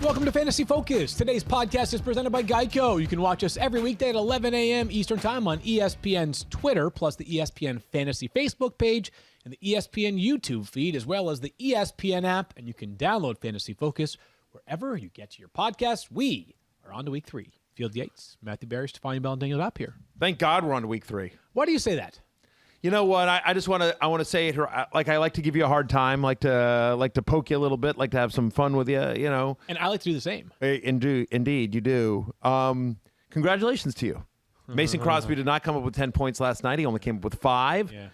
Welcome to Fantasy Focus. Today's podcast is presented by Geico. You can watch us every weekday at 11 a.m. Eastern Time on ESPN's Twitter, plus the ESPN Fantasy Facebook page and the ESPN YouTube feed, as well as the ESPN app. And you can download Fantasy Focus wherever you get to your podcasts. We are on to week 3. Field Yates, Matthew Berry, Stephania Bell, and Daniel Dopp here. Thank God we're on to week 3. Why do you say that? You know what? I just want to say it here. Like, I like to give you a hard time, like to poke you a little bit, like to have some fun with you, you know. And I like to do the same. Indeed, you do. Congratulations to you. Mason Crosby did not come up with 10 points last night. He only came up with 5. Yeah.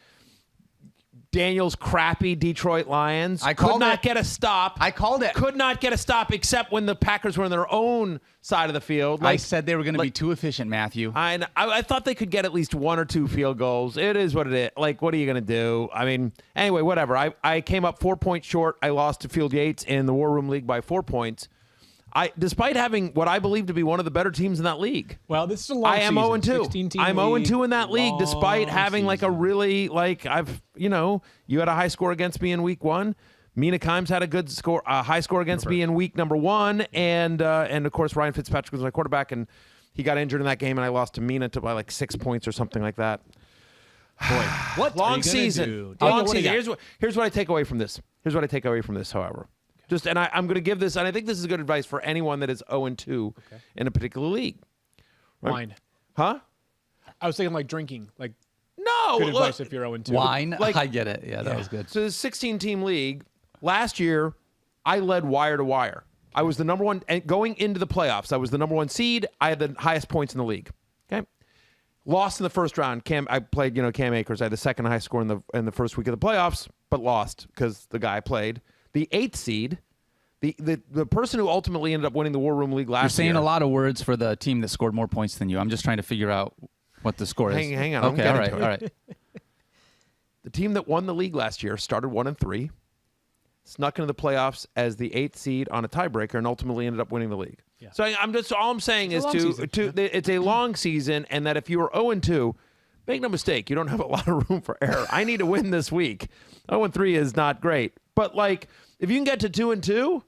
Daniel's crappy Detroit Lions could not get a stop. I called it. Could not get a stop except when the Packers were on their own side of the field. I said they were going to be too efficient, Matthew. I thought they could get at least 1 or 2 field goals. It is what it is. Like, what are you going to do? I mean, anyway, whatever. I came up 4 points short. I lost to Field Yates in the War Room League by 4 points. Despite having what I believe to be one of the better teams in that league. Well, this is a long season. I am 0-2. I'm 0-2 in that league, despite having like a really, like, you had a high score against me in week 1. Mina Kimes had a good score, a high score against me in week number 1, and of course Ryan Fitzpatrick was my quarterback, and he got injured in that game, and I lost to Mina by like 6 points or something like that. Boy, what long season? Long season. Here's what I take away from this. However. And I'm going to give this, and I think this is good advice for anyone that is 0-2 in a particular league. Right? Wine. Huh? I was thinking like drinking. Like, no. good advice if you're 0-2. Wine? I get it. Yeah, that was good. So this 16-team league, last year, I led wire to wire. I was the number one, and going into the playoffs, I was the number 1 seed. I had the highest points in the league. Okay. Lost in the first round. I played, Cam Akers. I had the second highest score in the first week of the playoffs, but lost because the guy played. The 8th seed, the person who ultimately ended up winning the War Room League last year. You're saying a lot of words for the team that scored more points than you. I'm just trying to figure out what the score is. Hang on. Okay, all right. The team that won the league last year started 1-3, snuck into the playoffs as the 8th seed on a tiebreaker, and ultimately ended up winning the league. Yeah. So all I'm saying is it's a long season, and that if you are 0-2, make no mistake, you don't have a lot of room for error. I need to win this week. 0-3 is not great. But, like, if you can get to 2-2,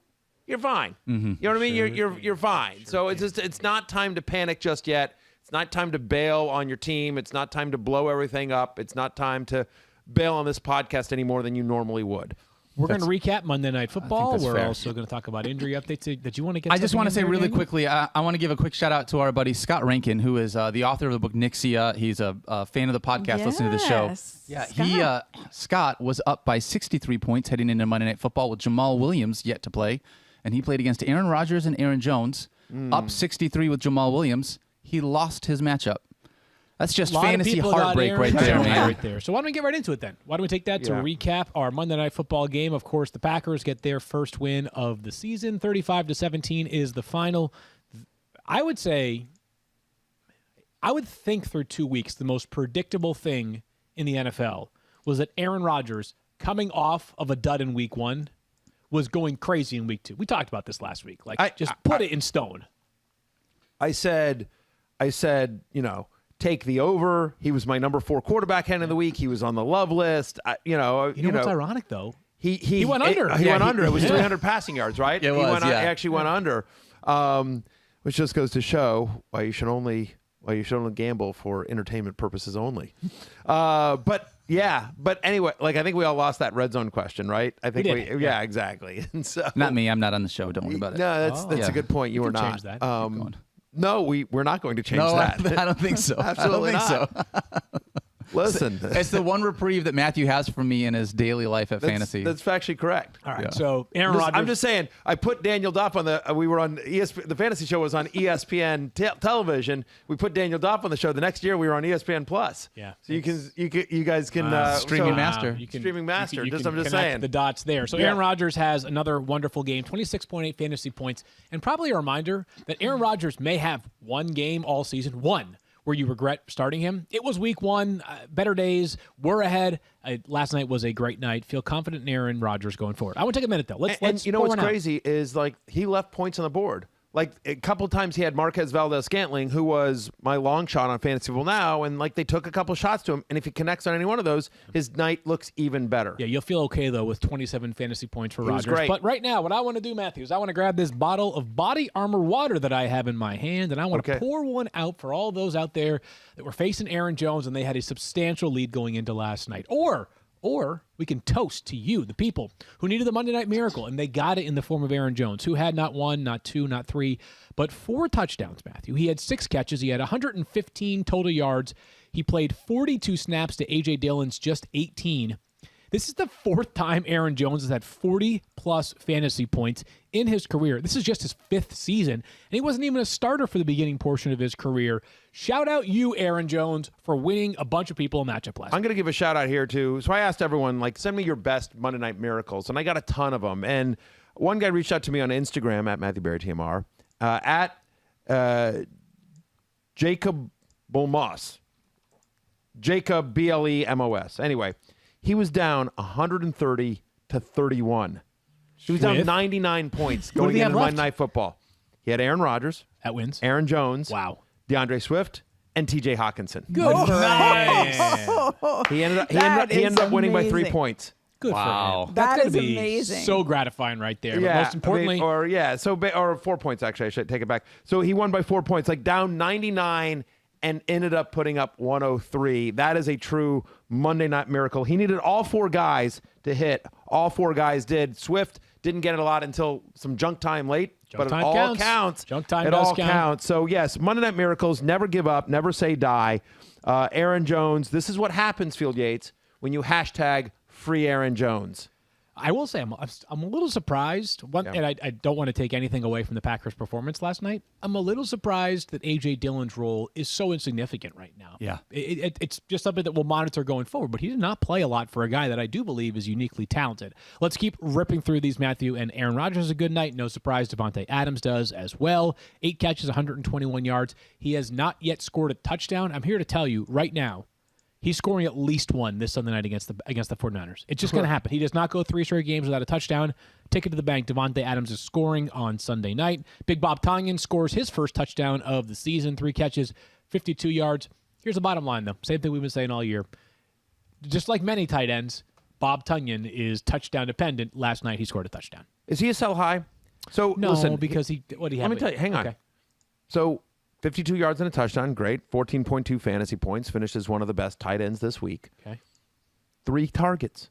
you're fine. Mm-hmm. You know what I mean? You're fine. So it's not time to panic just yet. It's not time to bail on your team. It's not time to blow everything up. It's not time to bail on this podcast any more than you normally would. We're going to recap Monday Night Football. We're also going to talk about injury updates that you want to get. I just want to say really quickly, I want to give a quick shout out to our buddy Scott Rankin, who is the author of the book Nixia. He's a fan of the podcast, listening to the show. Yeah, Scott was up by 63 points heading into Monday Night Football with Jamal Williams yet to play, and he played against Aaron Rodgers and Aaron Jones. Up 63 with Jamal Williams. He lost his matchup. That's just fantasy heartbreak right there, man. Right there. So why don't we get right into it then? Why don't we take that to recap our Monday Night Football game? Of course, the Packers get their first win of the season. 35-17 is the final. I would think through 2 weeks, the most predictable thing in the NFL was that Aaron Rodgers, coming off of a dud in week 1, was going crazy in week 2. We talked about this last week. Like, put it in stone. I said, take the over. He was my number 4 quarterback end of the week. He was on the love list. You know what's ironic though? He went under. He went under. It was 300 passing yards, right? He actually went under, which just goes to show why you should only gamble for entertainment purposes only. But anyway, like, I think we all lost that red zone question, right? I think we exactly. And so, not me. I'm not on the show. Don't worry about it. No, that's a good point. You were not. Change that. No, we're not going to change that. I don't think so. Absolutely I don't think so. Listen. It's the one reprieve that Matthew has from me in his daily life at fantasy. That's factually correct. All right. So Aaron Rodgers. I'm just saying, I put Daniel Dopp on we were on ESPN, the fantasy show was on ESPN television. We put Daniel Dopp on the show. The next year we were on ESPN Plus. Yeah. So you guys can streaming master. Streaming master. I'm just saying. The dots there. So Aaron Rodgers has another wonderful game, 26.8 fantasy points, and probably a reminder that Aaron Rodgers may have one game all season, where you regret starting him. It was week 1. Better days. We're ahead. Last night was a great night. Feel confident in Aaron Rodgers going forward. I want to take a minute, though. Let's you know what's crazy is, like, he left points on the board. like a couple times he had Marquez Valdez-Scantling, who was my long shot on Fantasy Football Now, and like they took a couple shots to him, and if he connects on any one of those, his night looks even better. Yeah, you'll feel okay, though, with 27 fantasy points for Rodgers. Great. But right now, what I want to do, Matthew, is I want to grab this bottle of Body Armor water that I have in my hand, and I want to pour one out for all those out there that were facing Aaron Jones, and they had a substantial lead going into last night. Or we can toast to you, the people who needed the Monday Night Miracle, and they got it in the form of Aaron Jones, who had not 1, not 2, not 3, but 4 touchdowns, Matthew. He had 6 catches. He had 115 total yards. He played 42 snaps to A.J. Dillon's just 18. This is the 4th time Aaron Jones has had 40-plus fantasy points in his career. This is just his 5th season, and he wasn't even a starter for the beginning portion of his career. Shout out you, Aaron Jones, for winning a bunch of people a matchup last night. I'm going to give a shout out here, too. So I asked everyone, like, send me your best Monday Night Miracles, and I got a ton of them. And one guy reached out to me on Instagram, at Matthew Berry TMR, at Jacob Bolmos. Jacob, B-L-E-M-O-S. Anyway, he was down 130 to 31. He was down 99 points going into Monday Night Football. He had Aaron Rodgers. That wins. Aaron Jones. Wow. DeAndre Swift. And T.J. Hockenson. Good. Nice. He ended up winning by 3 points. Good for him. That That's is be amazing. So gratifying right there. Yeah, But most importantly, or 4 points, actually. I should take it back. So he won by 4 points, like down 99 and ended up putting up 103. That is a true Monday Night Miracle. He needed all 4 guys to hit. All 4 guys did. Swift didn't get it a lot until some junk time late. But it all counts. Junk time it does all count. counts. So, yes, Monday Night Miracles, never give up, never say die. Aaron Jones, this is what happens, Field Yates, when you hashtag free Aaron Jones. I will say I'm a little surprised, and I don't want to take anything away from the Packers' performance last night. I'm a little surprised that A.J. Dillon's role is so insignificant right now. Yeah. It's just something that we'll monitor going forward, but he did not play a lot for a guy that I do believe is uniquely talented. Let's keep ripping through these, Matthew, and Aaron Rodgers has a good night. No surprise, Devontae Adams does as well. 8 catches, 121 yards. He has not yet scored a touchdown. I'm here to tell you right now, he's scoring at least one this Sunday night against the 49ers. It's just going to happen. He does not go 3 straight games without a touchdown. Ticket to the bank. Devontae Adams is scoring on Sunday night. Big Bob Tonyan scores his first touchdown of the season. 3 catches, 52 yards. Here's the bottom line, though. Same thing we've been saying all year. Just like many tight ends, Bob Tonyan is touchdown dependent. Last night he scored a touchdown. Is he a sell high? So No, listen, because what do you have? Let me tell you. Hang on. Okay. So 52 yards and a touchdown, great. 14.2 fantasy points, finished as one of the best tight ends this week. Okay. 3 targets.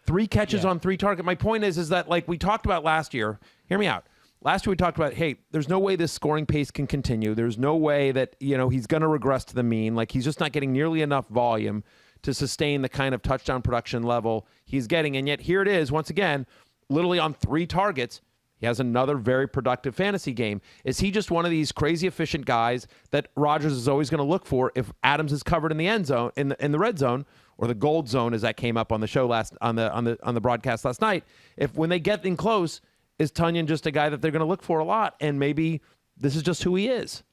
3 catches on 3 targets. My point is that, like we talked about last year, hear me out. Last year we talked about, hey, there's no way this scoring pace can continue. There's no way that, he's going to regress to the mean. Like, he's just not getting nearly enough volume to sustain the kind of touchdown production level he's getting. And yet here it is, once again, literally on 3 targets, he has another very productive fantasy game. Is he just one of these crazy efficient guys that Rodgers is always going to look for if Adams is covered in the end zone, in the red zone, or the gold zone, as that came up on the show on the broadcast last night? If when they get in close, is Tonyan just a guy that they're going to look for a lot, and maybe this is just who he is?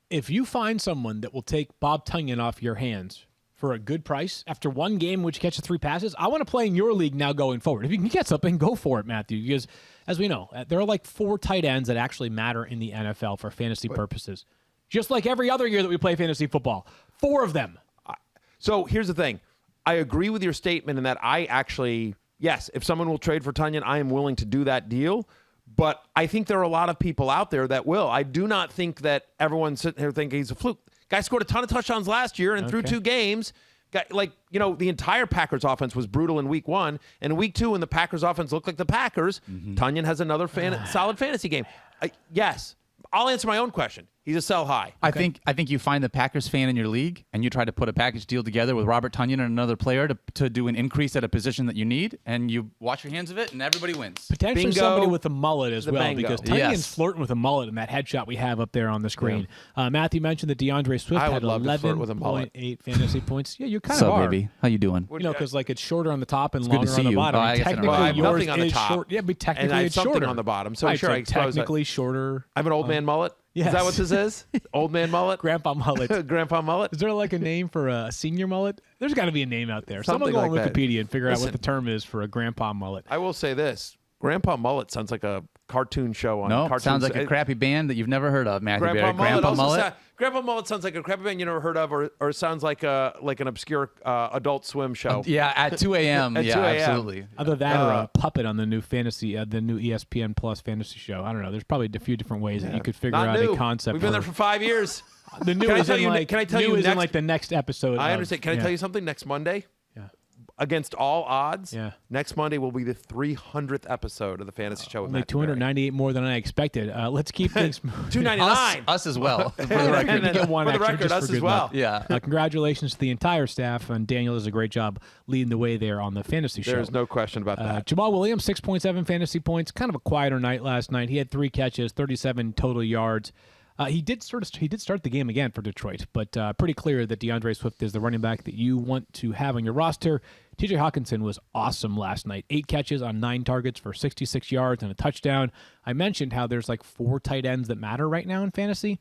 If you find someone that will take Bob Tonyan off your hands for a good price after one game in which he catches 3 passes, I want to play in your league now going forward. If you can get something, go for it, Matthew, because as we know, there are like 4 tight ends that actually matter in the NFL for fantasy purposes. Just like every other year that we play fantasy football. 4 of them. So here's the thing. I agree with your statement in that I actually, yes, if someone will trade for Tonyan, I am willing to do that deal. But I think there are a lot of people out there that will. I do not think that everyone's sitting here thinking he's a fluke. Guy scored a ton of touchdowns last year and through 2 games. The entire Packers offense was brutal in week 1. And in week 2, when the Packers offense looked like the Packers, Tonyan has another solid fantasy game. Yes. I'll answer my own question. He's a sell high. Okay. I think you find the Packers fan in your league and you try to put a package deal together with Robert Tonyan and another player to do an increase at a position that you need, and you wash your hands of it, and everybody wins. Potentially Bingo. Somebody with a mullet as well, Bango. because Tonyan's flirting with a mullet in that headshot we have up there on the screen. Yeah. Matthew mentioned that DeAndre Swift had 11.8 fantasy points. Yeah, you kind of are. Baby? How you doing? Because it's shorter on the top and good to longer see on the you. bottom. Oh, I guess I don't know. Technically, I have yours nothing on the is top. short. Yeah, but And technically I have it's something shorter on the bottom. So right, sure, I suppose technically shorter. I have an old man mullet. Yes. Is that what this is? Old man mullet? Grandpa mullet. Grandpa mullet? Is there like a name for a senior mullet? There's got to be a name out there. Something Someone go on like that. Wikipedia and figure out Listen. what the term is for a grandpa mullet. I will say this. Grandpa Mullet sounds like a cartoon show on Cartoon. Sounds like a crappy band that you've never heard of, Matthew Barry. Grandpa Mullet? Grandpa Mullet sounds like a crappy band you never heard of, or sounds like an obscure Adult Swim show. Yeah, at 2 a.m. At 2 a.m. Absolutely. Either that or a puppet on the new fantasy, the new ESPN Plus fantasy show. I don't know. There's probably a few different ways that you could figure out a concept. We've been there for 5 years. The new is in like the next episode. I understand. Can I tell you something? Next Monday, against all odds, next Monday will be the 300th episode of the Fantasy Show with Only 298 more than I expected. Let's keep things moving. 299. Us as well. For the record. You get one for the extra record, just us for as well. Yeah. Congratulations to the entire staff, and Daniel does a great job leading the way there on the Fantasy Show. There's no question about that. Jamal Williams, 6.7 fantasy points. Kind of a quieter night last night. He had 3 catches, 37 total yards. He did start the game again for Detroit, but pretty clear that DeAndre Swift is the running back that you want to have on your roster. TJ Hockenson was awesome last night. 8 catches on 9 targets for 66 yards and a touchdown. I mentioned how there's like 4 tight ends that matter right now in fantasy.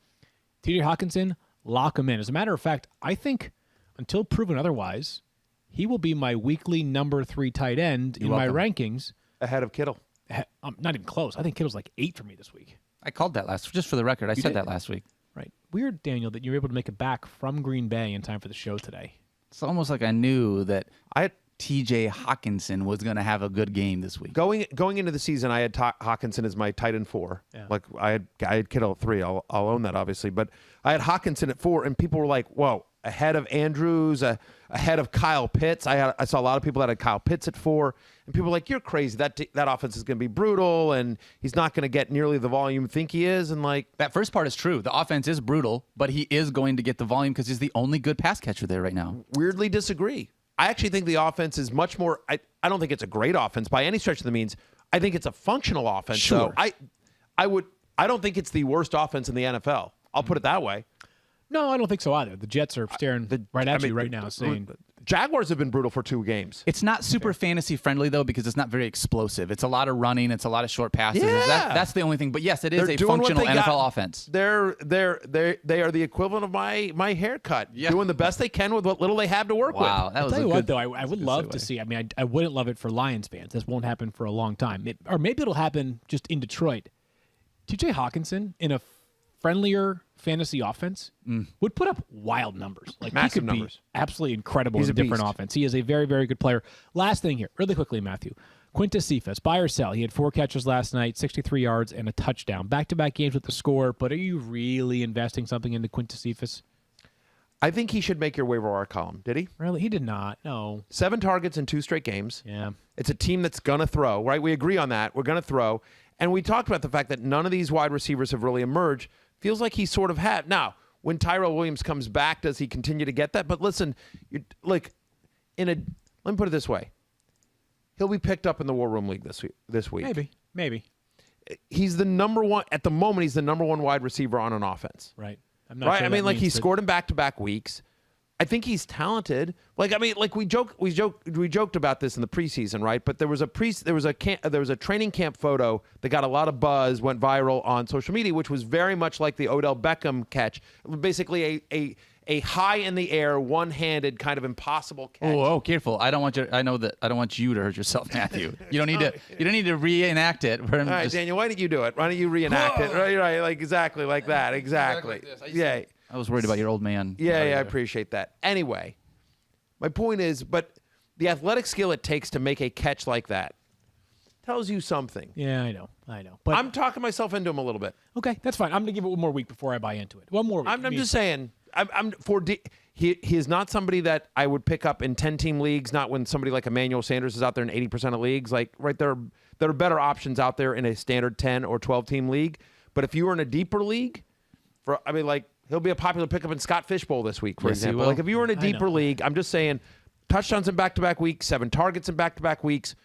TJ Hockenson, lock him in. As a matter of fact, I think until proven otherwise, he will be my weekly number 3 tight end in my rankings. Ahead of Kittle. Not even close. I think Kittle's like 8 for me this week. I called that just for the record. I said that last week. Right. Weird, Daniel, that you were able to make it back from Green Bay in time for the show today. It's almost like I knew that TJ Hockenson was going to have a good game this week. Going into the season, I had Hockenson as my tight end 4. Yeah. Like I had Kittle at 3. I'll own that, obviously. But I had Hockenson at 4, and people were like, whoa, ahead of Andrews, ahead of Kyle Pitts. I saw a lot of people that had Kyle Pitts at 4, and people were like, you're crazy. That offense is going to be brutal, and he's not going to get nearly the volume you think he is. And like that first part is true. The offense is brutal, but he is going to get the volume because he's the only good pass catcher there right now. Weirdly disagree. I actually think the offense is much more. I don't think it's a great offense by any stretch of the means. I think it's a functional offense. Sure. So I don't think it's the worst offense in the NFL. I'll put it that way. No, I don't think so either. The Jets are staring at you right now saying Jaguars have been brutal for 2 games. It's not super fantasy friendly though because it's not very explosive. It's a lot of running. It's a lot of short passes. Yeah. That's the only thing. But yes, it is a functional NFL offense. They are the equivalent of my haircut. Yeah. Doing the best they can with what little they have to work with. Wow, that was I'll tell you what though, I would love to see. I mean, I wouldn't love it for Lions fans. This won't happen for a long time. Or maybe it'll happen just in Detroit. TJ Hockenson in a friendlier fantasy offense would put up wild numbers. Like massive he could numbers. Be absolutely incredible in a different offense. He is a very, very good player. Last thing here, really quickly, Matthew. Quintus Cephus, buy or sell. He had 4 catches last night, 63 yards, and a touchdown. Back-to-back games with the score, but are you really investing something into Quintus Cephus? I think he should make your waiver wire column. Did he? Really? He did not. No. 7 targets in 2 straight games. Yeah. It's a team that's going to throw, right? We agree on that. We're going to throw. And we talked about the fact that none of these wide receivers have really emerged. Feels like he sort of had. Now, when Tyrell Williams comes back, does he continue to get that? But listen, let me put it this way. He'll be picked up in the War Room League this week. Maybe. He's the number 1 at the moment. He's the number 1 wide receiver on an offense. Right. I'm not right. Sure I mean, like he scored in back-to-back weeks. I think he's talented. Like I mean, like we joked about this in the preseason, right? But there was a training camp photo that got a lot of buzz, went viral on social media, which was very much like the Odell Beckham catch. Basically, a high in the air, one-handed kind of impossible catch. Oh, careful! I don't want you to hurt yourself, Matthew. You don't need to reenact it. All right, Daniel, why don't you do it? Why don't you reenact it? Right, like exactly like that. Exactly. Yeah. I was worried about your old man. Yeah, I appreciate that. Anyway, my point is, but the athletic skill it takes to make a catch like that tells you something. Yeah, I know. But I'm talking myself into him a little bit. Okay, that's fine. I'm gonna give it one more week before I buy into it. One more week. I'm just saying. He is not somebody that I would pick up in 10-team leagues. Not when somebody like Emmanuel Sanders is out there in 80% of leagues. Like right there are better options out there in a standard 10 or 12-team league. But if you were in a deeper league, he'll be a popular pickup in Scott Fishbowl this week, for example. Like if you were in a deeper league, I'm just saying, touchdowns in back-to-back weeks, 7 targets in back-to-back weeks.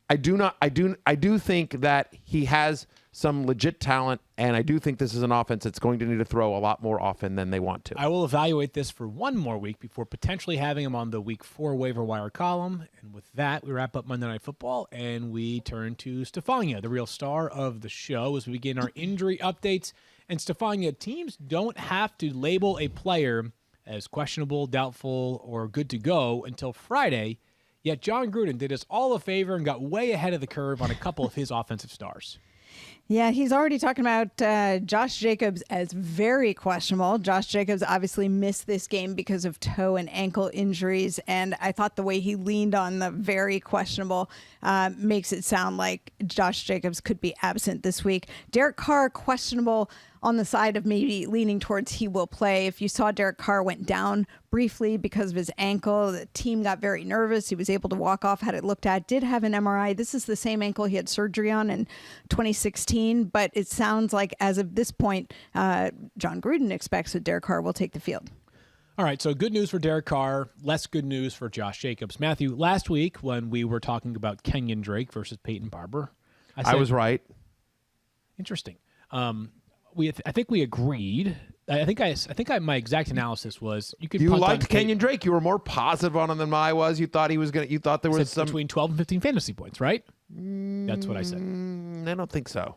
I do think that he has some legit talent, and I do think this is an offense that's going to need to throw a lot more often than they want to. I will evaluate this for one more week before potentially having him on the Week 4 waiver wire column. And with that, we wrap up Monday Night Football, and we turn to Stephania, the real star of the show, as we begin our injury updates. And Stephania, teams don't have to label a player as questionable, doubtful, or good to go until Friday. Yet John Gruden did us all a favor and got way ahead of the curve on a couple of his offensive stars. Yeah, he's already talking about Josh Jacobs as very questionable. Josh Jacobs obviously missed this game because of toe and ankle injuries, and I thought the way he leaned on the very questionable makes it sound like Josh Jacobs could be absent this week. Derek Carr, questionable on the side of maybe leaning towards he will play. If you saw Derek Carr went down briefly because of his ankle, the team got very nervous. He was able to walk off, had it looked at, did have an MRI. This is the same ankle he had surgery on in 2016, but it sounds like as of this point, John Gruden expects that Derek Carr will take the field. All right, so good news for Derek Carr, less good news for Josh Jacobs. Matthew, last week when we were talking about Kenyon Drake versus Peyton Barber, I was right. Interesting. I think we agreed. I think my exact analysis was you could. You liked Kenyon Drake. You were more positive on him than I was. You thought he was going to. You thought there was some between 12 and 15 fantasy points, right? That's what I said. I don't think so.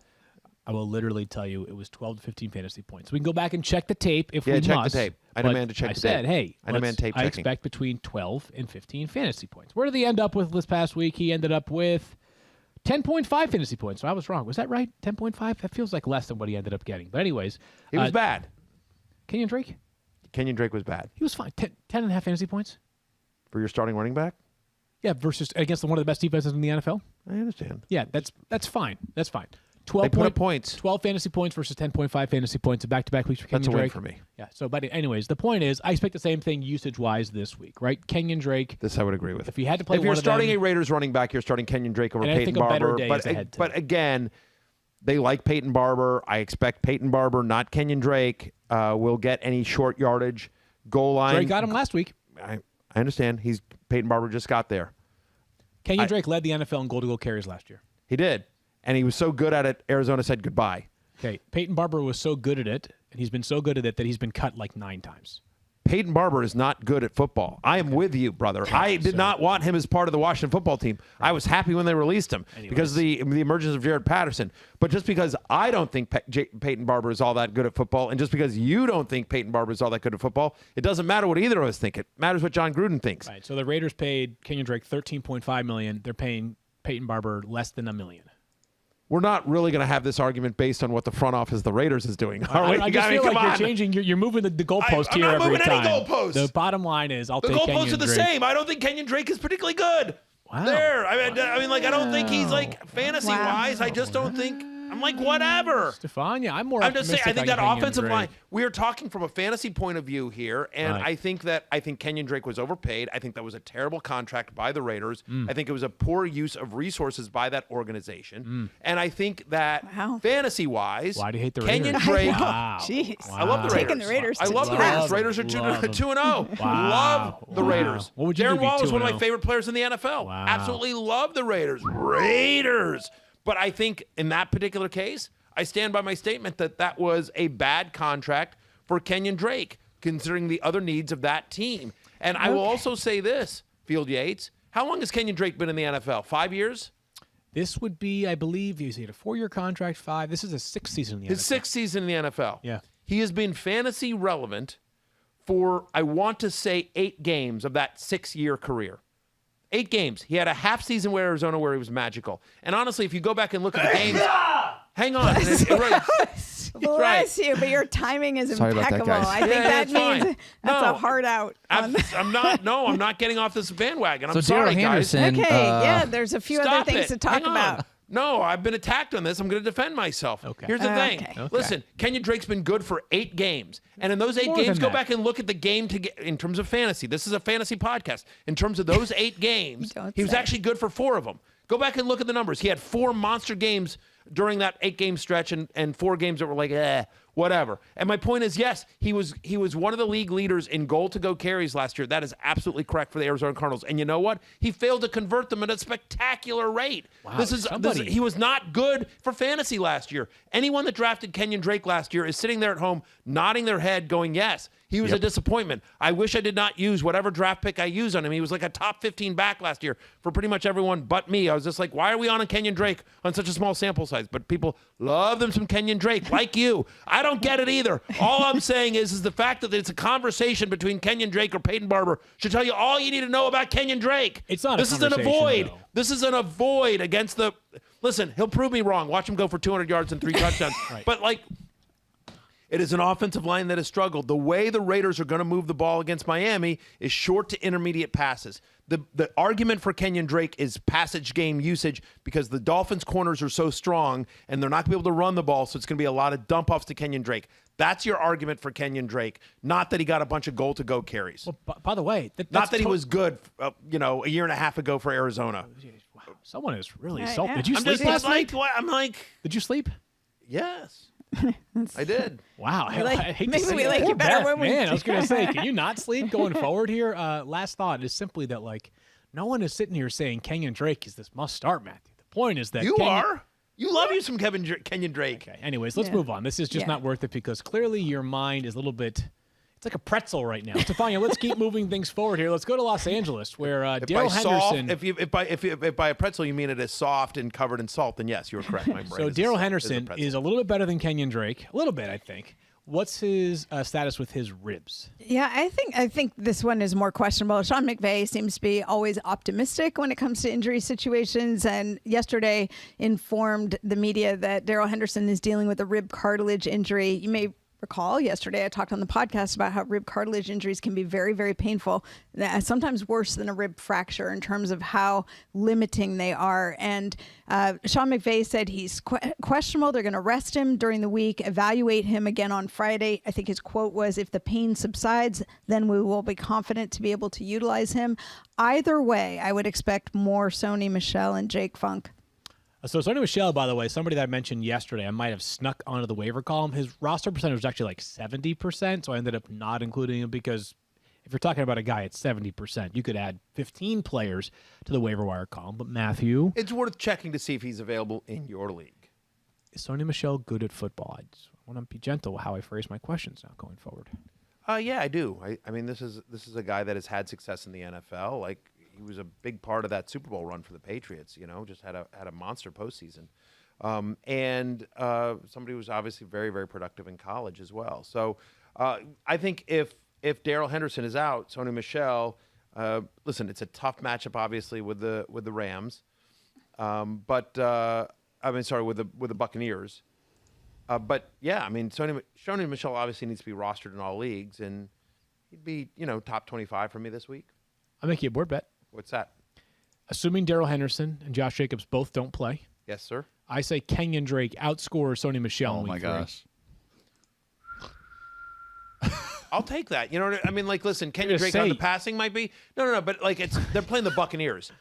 I will literally tell you it was 12 to 15 fantasy points. We can go back and check the tape if we check must. the tape. I demand to check the tape. I said, hey, I demand tape I checking. expect between 12 and 15 fantasy points. Where did he end up with this past week? He ended up with 10.5 fantasy points. So I was wrong. Was that right? 10.5? That feels like less than what he ended up getting. But anyways. He was bad. Kenyon Drake? Kenyon Drake was bad. He was fine. 10 and a half fantasy points. For your starting running back? Yeah, versus against one of the best defenses in the NFL. I understand. Yeah, that's fine. That's fine. 12 points. 12 fantasy points versus 10.5 fantasy points in back-to-back weeks for Kenyon Drake. That's a win for me. Yeah. So, but anyways, the point is, I expect the same thing usage-wise this week, right? Kenyon Drake. This I would agree with. If you had to play, if you're starting a Raiders running back, you're starting Kenyon Drake over Peyton Barber. But again, they like Peyton Barber. I expect Peyton Barber, not Kenyon Drake, will get any short yardage goal line. Drake got him last week. I understand. Peyton Barber just got there. Kenyon Drake led the NFL in goal-to-goal carries last year. He did. And he was so good at it, Arizona said goodbye. Okay, Peyton Barber was so good at it, and he's been so good at it that he's been cut like 9 times. Peyton Barber is not good at football. I am with you, brother. I did not want him as part of the Washington football team. I was happy when they released him because of the emergence of Jared Patterson. But just because I don't think Peyton Barber is all that good at football, and just because you don't think Peyton Barber is all that good at football, it doesn't matter what either of us think. It matters what John Gruden thinks. Right. So the Raiders paid Kenyon Drake $13.5 million. They're paying Peyton Barber less than $1 million. We're not really going to have this argument based on what the front office of the Raiders is doing. Are we? I just feel like you're changing. You're moving the goalpost here every time. I'm not moving any goalposts. The bottom line is, I'll take Kenyon Drake. The goalposts are the same. I don't think Kenyon Drake is particularly good. Wow. There. I mean, I don't think he's like fantasy-wise. I just don't think. I'm like, whatever. Stephania, I'm just saying, I think that offensive line, we are talking from a fantasy point of view here, and I think Kenyon Drake was overpaid. I think that was a terrible contract by the Raiders. I think it was a poor use of resources by that organization. And I think that fantasy-wise, why do you hate the Kenyon Raiders? Drake. Wow. Jeez. I love the Raiders. Taking the Raiders. I love the Raiders. Raiders are 2-0. Love the Raiders. What would you Darren Waller is one of 2-0? my favorite players in the NFL. Absolutely love the Raiders. Raiders. But I think in that particular case, I stand by my statement that was a bad contract for Kenyon Drake, considering the other needs of that team. And I will also say this, Field Yates, how long has Kenyon Drake been in the NFL? 5 years? This would be, I believe, he had a 4-year contract, 5. This is his 6th season in the NFL. His 6th season in the NFL. Yeah. He has been fantasy relevant for, I want to say, 8 games of that 6-year career. 8 games. He had a half season with Arizona where he was magical. And honestly, if you go back and look at the games... Hang on. Bless you, but your timing is impeccable. That, I think that means that's a hard out. I'm not getting off this bandwagon. I'm sorry, guys. Okay, there's a few other things to talk about. No, I've been attacked on this. I'm going to defend myself. Okay. Here's the thing. Okay. Listen, Kenyon Drake's been good for 8 games. And in those 8 games, go back and look at the game in terms of fantasy. This is a fantasy podcast. In terms of those 8 games, he was actually good for 4 of them. Go back and look at the numbers. He had 4 monster games during that 8-game stretch and 4 games that were like, whatever. And my point is, yes, he was one of the league leaders in goal-to-go carries last year. That is absolutely correct for the Arizona Cardinals. And you know what? He failed to convert them at a spectacular rate. Wow, he was not good for fantasy last year. Anyone that drafted Kenyon Drake last year is sitting there at home nodding their head going, yes, he was a disappointment. I wish I did not use whatever draft pick I used on him. He was like a top 15 back last year for pretty much everyone but me. I was just like, why are we on a Kenyon Drake on such a small sample size? But people love them some Kenyon Drake, like you. I don't get it either. All I'm saying is the fact that it's a conversation between Kenyon Drake or Peyton Barber should tell you all you need to know about Kenyon Drake. It's not. This is an avoid. This is an avoid against the. Listen, he'll prove me wrong. Watch him go for 200 yards and 3 touchdowns. Right. But it is an offensive line that has struggled. The way the Raiders are going to move the ball against Miami is short to intermediate passes. The argument for Kenyon Drake is passage game usage because the Dolphins' corners are so strong and they're not going to be able to run the ball, so it's going to be a lot of dump-offs to Kenyon Drake. That's your argument for Kenyon Drake, not that he got a bunch of goal-to-go carries. Well, by the way, not that he was good, a year and a half ago for Arizona. Wow, someone is really salty. Did you sleep last night? Did you sleep? Yes. I did. Wow. I hate maybe to say we that. like you better when we. Man, I was going to say, can you not sleep going forward here? Last thought is simply that, no one is sitting here saying Kenyon Drake is this must-start, Matthew. The point is that you are. You love you some Kenyon Drake. Okay. Anyways, let's move on. This is just not worth it because clearly your mind is a little bit. It's like a pretzel right now. Stephania, let's keep moving things forward here. Let's go to Los Angeles, where Darrell Henderson. If by a pretzel you mean it is soft and covered in salt, then yes, you are correct. My brain so Darrell Henderson is a little bit better than Kenyon Drake, a little bit, I think. What's his status with his ribs? Yeah, I think this one is more questionable. Sean McVay seems to be always optimistic when it comes to injury situations, and yesterday informed the media that Darrell Henderson is dealing with a rib cartilage injury. You may recall yesterday I talked on the podcast about how rib cartilage injuries can be very, very painful, sometimes worse than a rib fracture in terms of how limiting they are. And Sean McVay said he's questionable. They're going to rest him during the week, evaluate him again on Friday. I think his quote was, if the pain subsides, then we will be confident to be able to utilize him. Either way, I would expect more Sony Michel and Jake Funk. So Sony Michel, by the way, somebody that I mentioned yesterday, I might have snuck onto the waiver column. His roster percentage was actually 70%, so I ended up not including him because if you're talking about a guy at 70%, you could add 15 players to the waiver wire column. But Matthew, it's worth checking to see if he's available in your league. Is Sony Michel good at football? I just want to be gentle with how I phrase my questions now going forward. Yeah, I do. I mean, this is a guy that has had success in the NFL. He was a big part of that Super Bowl run for the Patriots. Just had a monster postseason, and somebody who was obviously very, very productive in college as well. So I think if Darrell Henderson is out, Sony Michel. Listen, it's a tough matchup, obviously, with the Rams, with the Buccaneers. But yeah, I mean, Sony Michel obviously needs to be rostered in all leagues, and he'd be top 25 for me this week. I'll make you a board bet. What's that? Assuming Darrell Henderson and Josh Jacobs both don't play. Yes, sir. I say Kenyon Drake outscores Sony Michel in week 3. Gosh. I'll take that. You know what I mean? Listen, Kenyon Drake on the passing might be. No. But they're playing the Buccaneers.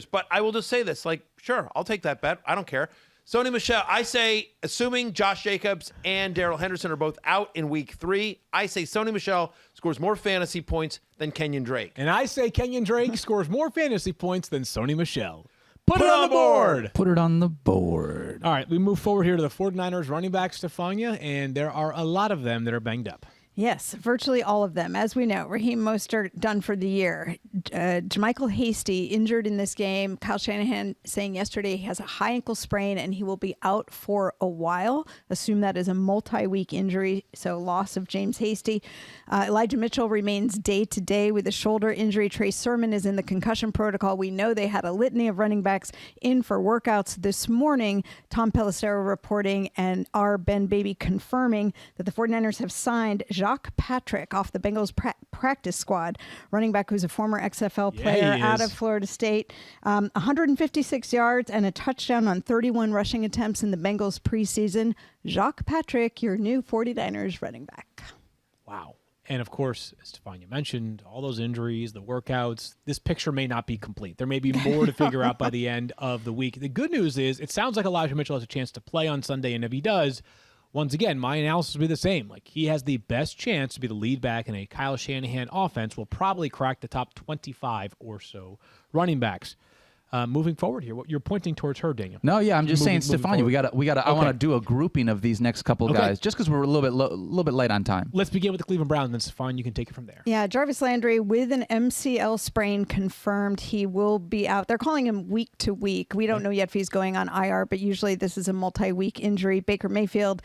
But I will just say this. Sure, I'll take that bet. I don't care. Sony Michel, I say, assuming Josh Jacobs and Darrell Henderson are both out in week 3, I say Sony Michel scores more fantasy points than Kenyon Drake. And I say Kenyon Drake scores more fantasy points than Sony Michel. Put it on the board. Put it on the board. All right, we move forward here to the 49ers running back, Stephania, and there are a lot of them that are banged up. Yes, virtually all of them. As we know, Raheem Mostert done for the year. Jermichael Hasty injured in this game. Kyle Shanahan saying yesterday he has a high ankle sprain and he will be out for a while. Assume that is a multi-week injury, so loss of James Hasty. Elijah Mitchell remains day-to-day with a shoulder injury. Trey Sermon is in the concussion protocol. We know they had a litany of running backs in for workouts this morning. Tom Pelissero reporting and our Ben Baby confirming that the 49ers have signed Jacques Patrick off the Bengals practice squad, running back who's a former XFL player out of Florida State. 156 yards and a touchdown on 31 rushing attempts in the Bengals preseason. Jacques Patrick, your new 49ers running back. Wow. And, of course, as Stephania mentioned, all those injuries, the workouts, this picture may not be complete. There may be more to figure out by the end of the week. The good news is it sounds like Elijah Mitchell has a chance to play on Sunday, and if he does, once again, my analysis will be the same. He has the best chance to be the lead back in a Kyle Shanahan offense, will probably crack the top 25 or so running backs. Moving forward here, what you're pointing towards her, Daniel. No, yeah, I'm just saying, Stephania, we got. Okay. I want to do a grouping of these next couple guys, just because we're a little bit late on time. Let's begin with the Cleveland Browns, and then Stephania, you can take it from there. Yeah, Jarvis Landry with an MCL sprain confirmed. He will be out. They're calling him week to week. We don't know yet if he's going on IR, but usually this is a multi-week injury. Baker Mayfield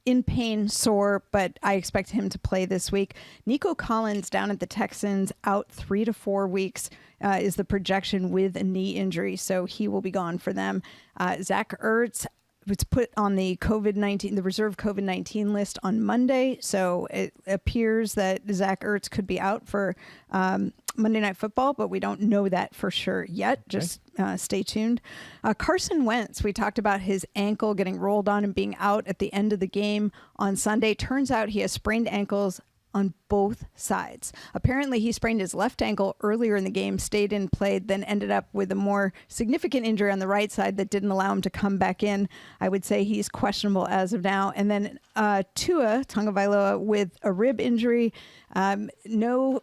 in pain, sore, but I expect him to play this week. Nico Collins down at the Texans, out 3 to 4 weeks is the projection with a knee injury, so he will be gone for them. Zach Ertz was put on the reserve COVID-19 list on Monday, so it appears that Zach Ertz could be out for Monday Night Football, but we don't know that for sure yet. Okay. Just stay tuned. Carson Wentz, we talked about his ankle getting rolled on and being out at the end of the game on Sunday. Turns out he has sprained ankles on both sides. Apparently, he sprained his left ankle earlier in the game, stayed in, played, then ended up with a more significant injury on the right side that didn't allow him to come back in. I would say he's questionable as of now. And then Tua Tagovailoa with a rib injury. No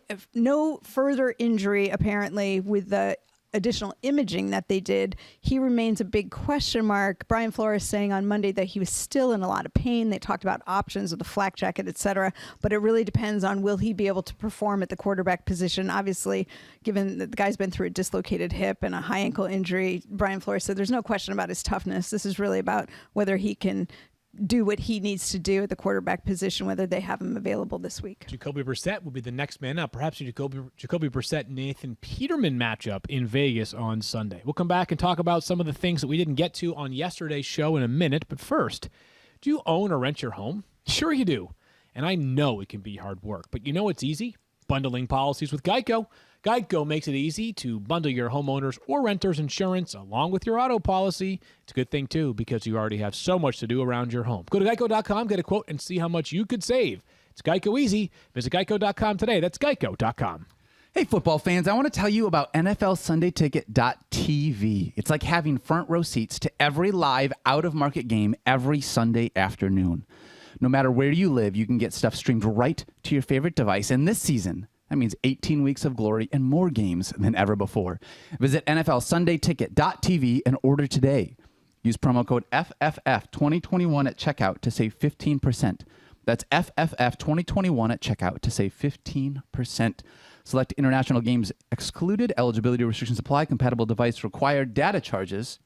further injury, apparently, with the additional imaging that they did. He remains a big question mark. Brian Flores saying on Monday that he was still in a lot of pain. They talked about options with the flak jacket, etc. But it really depends on will he be able to perform at the quarterback position. Obviously, given that the guy's been through a dislocated hip and a high ankle injury, Brian Flores said there's no question about his toughness. This is really about whether he can do what he needs to do at the quarterback position, whether they have him available this week. Jacoby Brissett will be the next man up. Perhaps a Jacoby Brissett-Nathan Peterman matchup in Vegas on Sunday. We'll come back and talk about some of the things that we didn't get to on yesterday's show in a minute. But first, do you own or rent your home? Sure you do. And I know it can be hard work, but you know it's easy? Bundling policies with Geico. Geico makes it easy to bundle your homeowners or renters insurance along with your auto policy. It's a good thing, too, because you already have so much to do around your home. Go to geico.com, get a quote, and see how much you could save. It's Geico easy. Visit geico.com today. That's geico.com. Hey, football fans, I want to tell you about NFLSundayTicket.tv. It's like having front row seats to every live out-of-market game every Sunday afternoon. No matter where you live, you can get stuff streamed right to your favorite device. And this season, that means 18 weeks of glory and more games than ever before. Visit NFLSundayTicket.tv and order today. Use promo code FFF2021 at checkout to save 15%. That's FFF2021 at checkout to save 15%. Select international games excluded. Eligibility restrictions apply. Compatible device required. Data charges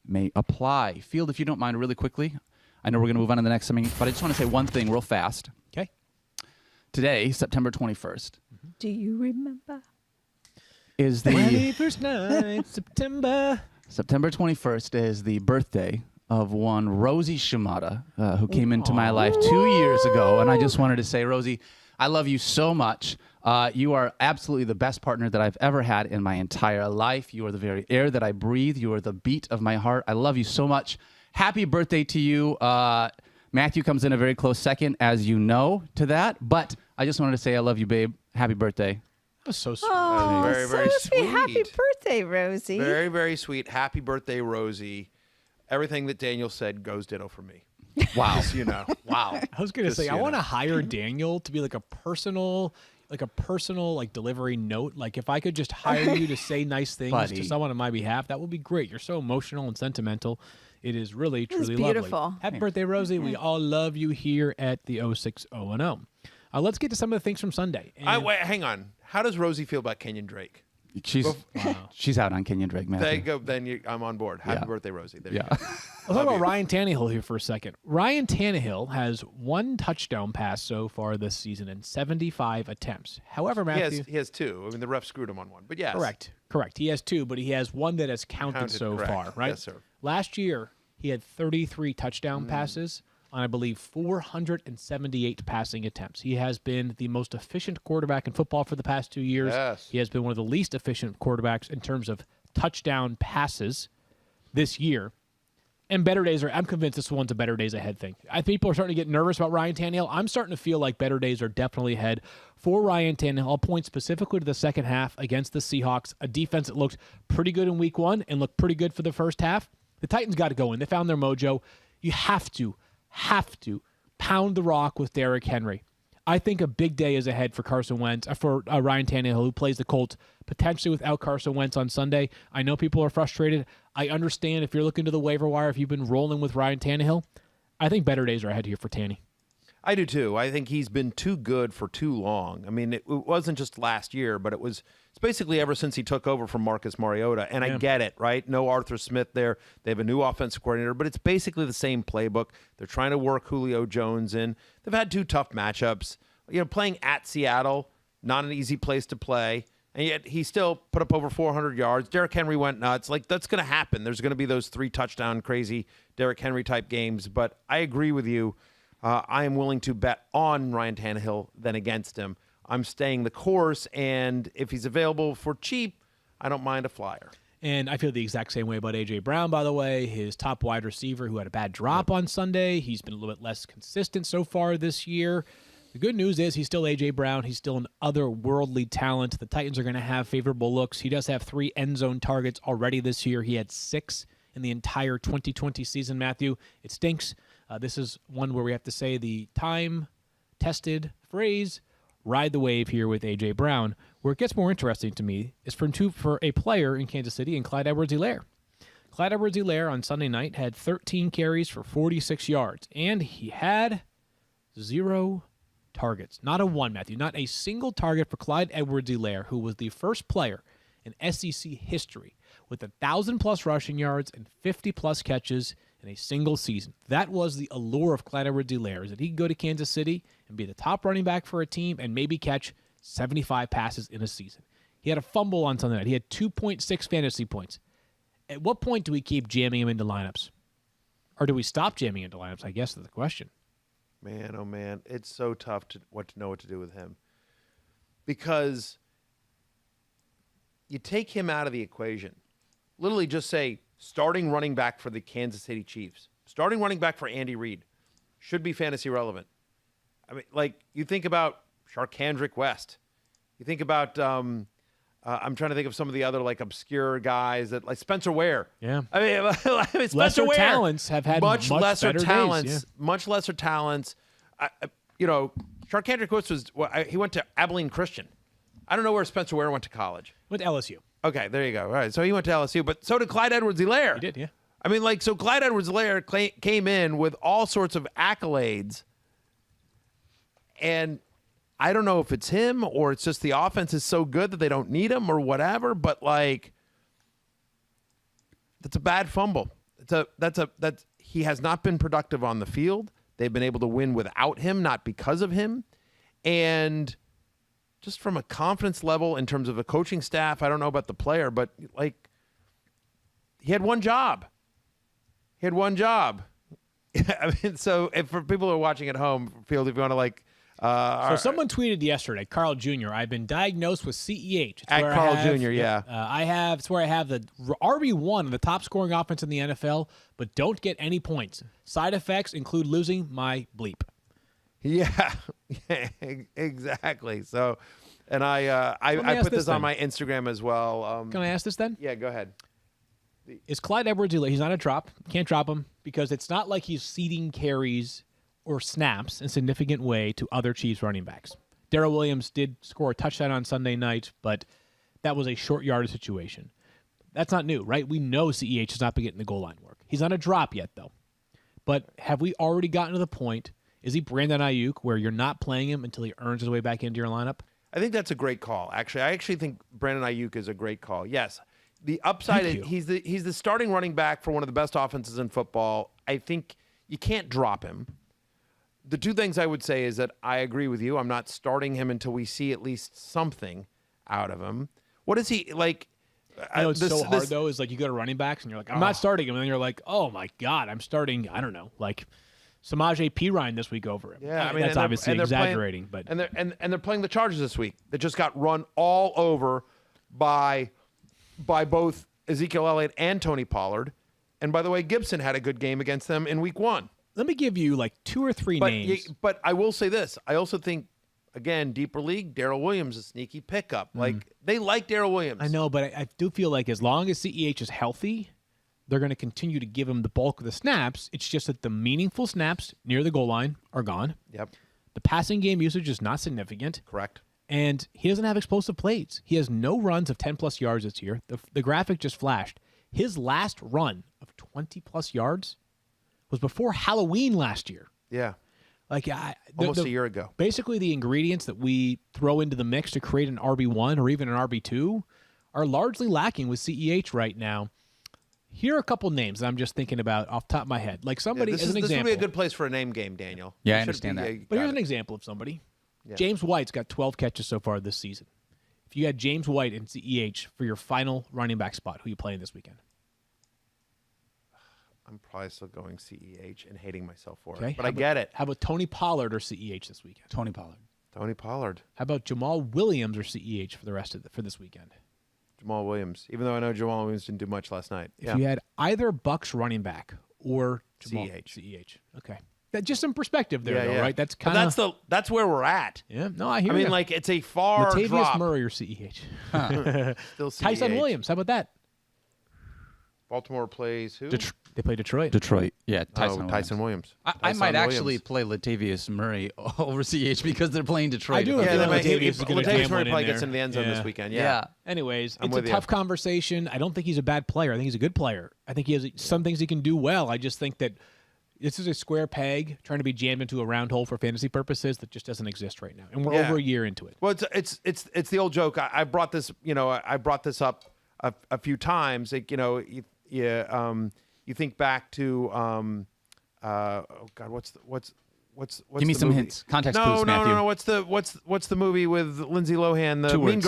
may apply. Field, if you don't mind, really quickly. I know we're going to move on to the next segment, but I just want to say one thing real fast. Okay. Today, September 21st. Do you remember? Is the 21st night, September. September 21st is the birthday of one Rosie Shimada, who came into my life 2 years ago. And I just wanted to say, Rosie, I love you so much. You are absolutely the best partner that I've ever had in my entire life. You are the very air that I breathe. You are the beat of my heart. I love you so much. Happy birthday to you. Matthew comes in a very close second, as you know, to that. But I just wanted to say I love you, babe. Happy birthday. That was so sweet. Oh, very, very sweet. Happy birthday, Rosie. Very, very sweet. Happy birthday, Rosie. Everything that Daniel said goes ditto for me. Wow. Just, you know. Wow. I was going to say, I want to hire Daniel to be like a personal delivery note. Like if I could just hire you to say nice things to someone on my behalf, that would be great. You're so emotional and sentimental. It is really, truly beautiful. Lovely. Happy birthday, Rosie. We all love you here at the 06010. Let's get to some of the things from Sunday. Wait, hang on. How does Rosie feel about Kenyon Drake? She's out on Kenyon Drake, man. There you go. Then I'm on board. Happy birthday, Rosie. There you go. Let's talk about Ryan Tannehill here for a second. Ryan Tannehill has one touchdown pass so far this season in 75 attempts. However, Matthew... He has two. I mean, the ref screwed him on one. But yes. Correct. He has two, but he has one that has counted so far, right? Yes, sir. Last year, he had 33 touchdown passes on, I believe, 478 passing attempts. He has been the most efficient quarterback in football for the past 2 years. Yes. He has been one of the least efficient quarterbacks in terms of touchdown passes this year. And better days I'm convinced this one's a better days ahead thing. I think people are starting to get nervous about Ryan Tannehill. I'm starting to feel like better days are definitely ahead for Ryan Tannehill. I'll point specifically to the second half against the Seahawks, a defense that looked pretty good in week one and looked pretty good for the first half. The Titans got to go in. They found their mojo. You have to pound the rock with Derrick Henry. I think a big day is ahead for Ryan Tannehill, who plays the Colts potentially without Carson Wentz on Sunday. I know people are frustrated. I understand if you're looking to the waiver wire, if you've been rolling with Ryan Tannehill. I think better days are ahead here for Tanny. I do too. I think he's been too good for too long. I mean, it wasn't just last year, but it's basically ever since he took over from Marcus Mariota. And I get it, right? No Arthur Smith there. They have a new offensive coordinator, but it's basically the same playbook. They're trying to work Julio Jones in. They've had 2 tough matchups. Playing at Seattle, not an easy place to play. And yet he still put up over 400 yards. Derrick Henry went nuts. Like, that's going to happen. There's going to be those 3-touchdown crazy Derrick Henry type games. But I agree with you. I am willing to bet on Ryan Tannehill than against him. I'm staying the course, and if he's available for cheap, I don't mind a flyer. And I feel the exact same way about A.J. Brown, by the way, his top wide receiver who had a bad drop on Sunday. He's been a little bit less consistent so far this year. The good news is he's still A.J. Brown. He's still an otherworldly talent. The Titans are going to have favorable looks. He does have 3 end zone targets already this year. He had 6 in the entire 2020 season, Matthew. It stinks. This is one where we have to say the time-tested phrase, ride the wave here with A.J. Brown. Where it gets more interesting to me is for a player in Kansas City and Clyde Edwards-Helaire. Clyde Edwards-Helaire on Sunday night had 13 carries for 46 yards, and he had 0 targets. Not a one, Matthew. Not a single target for Clyde Edwards-Helaire, who was the first player in SEC history with 1,000-plus rushing yards and 50-plus catches in a single season. That was the allure of Clyde Edwards-Helaire, is that he could go to Kansas City and be the top running back for a team and maybe catch 75 passes in a season. He had a fumble on Sunday night. He had 2.6 fantasy points. At what point do we keep jamming him into lineups? Or do we stop jamming into lineups, I guess is the question. Man, oh man, it's so tough to know what to do with him. Because you take him out of the equation. Literally just say, starting running back for the Kansas City Chiefs, starting running back for Andy Reid, should be fantasy relevant. I mean, like, you think about Sharkhandrick West. You think about, I'm trying to think of some of the other, like, obscure guys, that like Spencer Ware. Yeah. I mean, Spencer lesser Ware, talents have had much lesser talents. Days, yeah. Much lesser talents. Sharkhandrick West he went to Abilene Christian. I don't know where Spencer Ware went to college. Went to LSU. Okay, there you go. All right, so he went to LSU, but so did Clyde Edwards-Helaire. He did, yeah. I mean, like, so Clyde Edwards-Helaire came in with all sorts of accolades, and I don't know if it's him or it's just the offense is so good that they don't need him or whatever, but, like, that's a bad fumble. He has not been productive on the field. They've been able to win without him, not because of him, and just from a confidence level in terms of the coaching staff, I don't know about the player, but, like, he had one job. I mean, so if for people who are watching at home, Field, if you want to, like, so someone tweeted yesterday, Carl Jr., I've been diagnosed with CEH. At Carl Jr., yeah. It's where I have the RB1, the top scoring offense in the NFL, but don't get any points. Side effects include losing my bleep. Yeah, exactly. So, and I put this on my Instagram as well. Can I ask this then? Yeah, go ahead. Is Clyde Edwards-Helaire, he's not a drop, can't drop him, because it's not like he's ceding carries or snaps in a significant way to other Chiefs running backs. Darrell Williams did score a touchdown on Sunday night, but that was a short yardage situation. That's not new, right? We know CEH has not been getting the goal line work. He's not a drop yet, though. But have we already gotten to the point, is he Brandon Ayuk, where you're not playing him until he earns his way back into your lineup? I think that's a great call, actually. I actually think Brandon Ayuk is a great call. Yes. The upside is he's the starting running back for one of the best offenses in football. I think you can't drop him. The two things I would say is that I agree with you. I'm not starting him until we see at least something out of him. What is he like? I know it's so hard, though, is like you go to running backs and you're like, I'm not starting him. And then you're like, oh, my God, I'm starting, I don't know, like Samaje Perine this week over him. Yeah, I mean, that's obviously exaggerating. But they're playing the Chargers this week. That just got run all over by both Ezekiel Elliott and Tony Pollard. And by the way, Gibson had a good game against them in week 1. Let me give you like 2 or 3 names. But I will say this. I also think, again, deeper league, Darrell Williams is a sneaky pickup. Like, they like Darrell Williams. I know, but I do feel like as long as CEH is healthy, they're going to continue to give him the bulk of the snaps. It's just that the meaningful snaps near the goal line are gone. Yep. The passing game usage is not significant. Correct. And he doesn't have explosive plays. He has no runs of 10-plus yards this year. The graphic just flashed. His last run of 20-plus yards was before Halloween last year. Yeah. Like almost a year ago. Basically, the ingredients that we throw into the mix to create an RB1 or even an RB2 are largely lacking with CEH right now. Here are a couple names that I'm just thinking about off the top of my head. Like somebody, as an example. This would be a good place for a name game, Daniel. Yeah, I understand that. But here's an example of somebody. Yeah. James White's got 12 catches so far this season. If you had James White and CEH for your final running back spot, who are you playing this weekend? I'm probably still going CEH and hating myself for it. But I get it. How about Tony Pollard or CEH this weekend? Tony Pollard. Tony Pollard. How about Jamal Williams or CEH for this weekend? Jamal Williams. Even though I know Jamal Williams didn't do much last night. If you had either Bucks running back or Jamal CEH. Okay. Just some perspective there, though, right? That's kind of that's where we're at. Yeah, no, I hear you. I mean, like, it's a far Latavius drop. Murray or CEH. Still CEH. Tyson Williams. How about that? Baltimore plays who? They play Detroit. Yeah, Tyson Williams. I might actually play Latavius Murray over CEH because they're playing Detroit. I do. Latavius Murray probably gets in the end zone this weekend. Yeah. Anyways, it's a tough conversation. I don't think he's a bad player. I think he's a good player. I think he has some things he can do well. I just think that this is a square peg trying to be jammed into a round hole for fantasy purposes that just doesn't exist right now, and we're over a year into it. Well, it's the old joke. I brought this up a few times. Like, you think back to give me some movie? hints. Context clues, Matthew. No. What's the movie with Lindsay Lohan? The Mean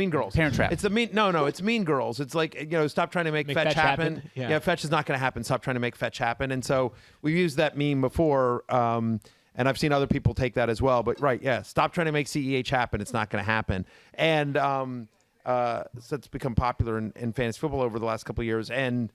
Girls. Parent Trap. It's it's Mean Girls. It's like, stop trying to make fetch happen. Yeah, fetch is not going to happen. Stop trying to make fetch happen. And so we've used that meme before, and I've seen other people take that as well. But stop trying to make CEH happen. It's not going to happen. And so it's become popular in fantasy football over the last couple of years, and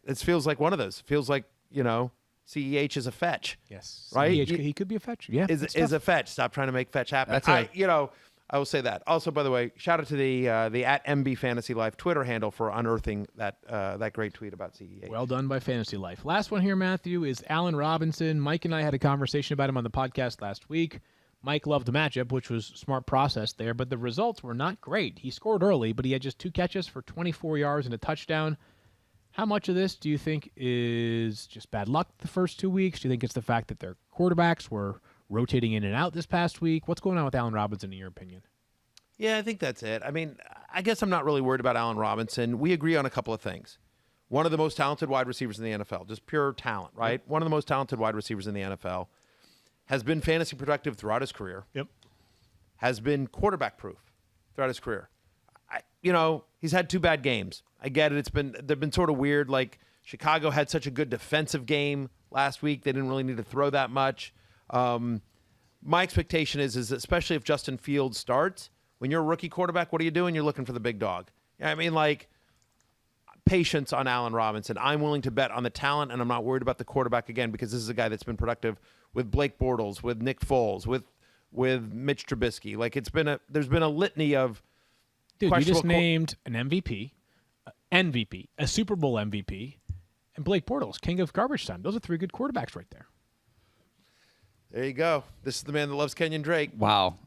it feels like one of those. It feels like, CEH is a fetch. Yes. Right? CEH, he could be a fetch. Yeah. Is a fetch. Stop trying to make fetch happen. I will say that. Also, by the way, shout out to the at MB Fantasy Life Twitter handle for unearthing that great tweet about CEH. Well done by Fantasy Life. Last one here, Matthew, is Allen Robinson. Mike and I had a conversation about him on the podcast last week. Mike loved the matchup, which was smart process there, but the results were not great. He scored early, but he had just 2 catches for 24 yards and a touchdown. How much of this do you think is just bad luck the first 2 weeks? Do you think it's the fact that their quarterbacks were rotating in and out this past week? What's going on with Allen Robinson, in your opinion? Yeah, I think that's it. I mean, I guess I'm not really worried about Allen Robinson. We agree on a couple of things. One of the most talented wide receivers in the NFL, just pure talent, right? Yep. One of the most talented wide receivers in the NFL. Has been fantasy productive throughout his career. Yep. Has been quarterback proof throughout his career. He's had 2 bad games. I get it. They've been sort of weird. Like, Chicago had such a good defensive game last week. They didn't really need to throw that much. My expectation is especially if Justin Fields starts, when you're a rookie quarterback, what are you doing? You're looking for the big dog. I mean, like, patience on Allen Robinson. I'm willing to bet on the talent, and I'm not worried about the quarterback again because this is a guy that's been productive with Blake Bortles, with Nick Foles, with Mitch Trubisky. Like, there's been a litany of Dude, you just named an MVP, a Super Bowl MVP, and Blake Bortles, king of garbage time. Those are 3 good quarterbacks right there. There you go. This is the man that loves Kenyon Drake. Wow.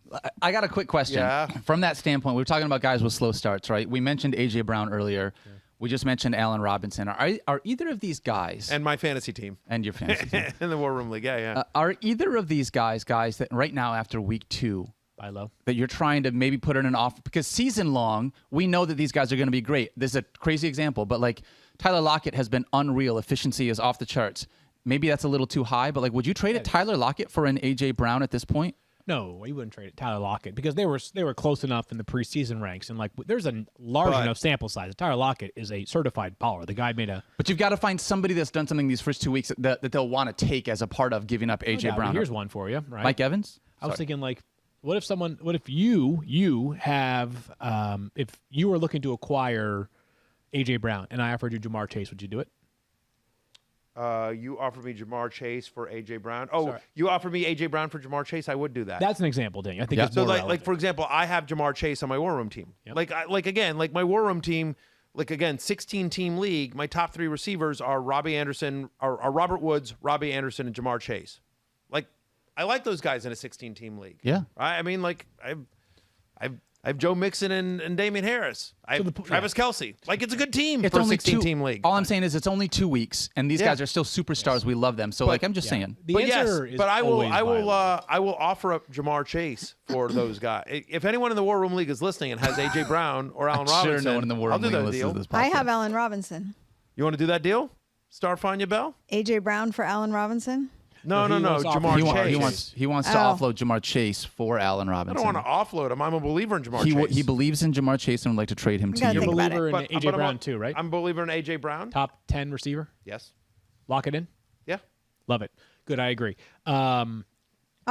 I got a quick question. Yeah. From that standpoint, we were talking about guys with slow starts, right? We mentioned A.J. Brown earlier. Yeah. We just mentioned Allen Robinson. Are either of these guys... And my fantasy team. And your fantasy team. In the War Room League, yeah. Are either of these guys that right now after week 2... Buy low. That you're trying to maybe put in an offer? Because season long, we know that these guys are going to be great. This is a crazy example, but like Tyler Lockett has been unreal. Efficiency is off the charts. Maybe that's a little too high, but like, would you trade Tyler Lockett for an A.J. Brown at this point? No, we wouldn't trade it Tyler Lockett because they were close enough in the preseason ranks, and like there's a large enough sample size. Tyler Lockett is a certified baller. The guy made a. But you've got to find somebody that's done something these first 2 weeks that they'll want to take as a part of giving up A.J. Brown. Here's one for you, right? Mike Evans. I was thinking like, what if you have if you were looking to acquire A.J. Brown and I offered you Jamar Chase, would you do it? You offered me Jamar Chase for A.J. Brown. Oh, sorry. You offered me A.J. Brown for Jamar Chase? I would do that. That's an example, Daniel. I think it's so. More Like for example, I have Jamar Chase on my War Room team. Yep. Like my War Room team. 16-team league. My top 3 receivers are Robbie Anderson, are Robert Woods, Robbie Anderson, and Jamar Chase. Like, I like those guys in a 16-team league. Yeah. Right? I mean, like I have Joe Mixon and Damian Harris. I have Travis Kelce. Like, it's a good team for a 16-team league. All I'm saying is it's only 2 weeks, and these guys are still superstars. We love them. So, I'm just saying. The answer is I will violent. offer up Jamar Chase for those guys. If anyone in the War Room League is listening and has A.J. Brown or Allen Robinson, sure no one in the War Room League listens to this podcast. I have Allen Robinson. You want to do that deal? Stephania Bell? A.J. Brown for Allen Robinson? No. Jamar Chase. He wants to offload Jamar Chase for Allen Robinson. I don't want to offload him. I'm a believer in Jamar Chase. He believes in Jamar Chase and would like to trade him to you. You're a believer in A.J. Brown too, right? I'm a believer in A.J. Brown. Top 10 receiver? Yes. Lock it in? Yeah. Love it. Good, I agree. I'll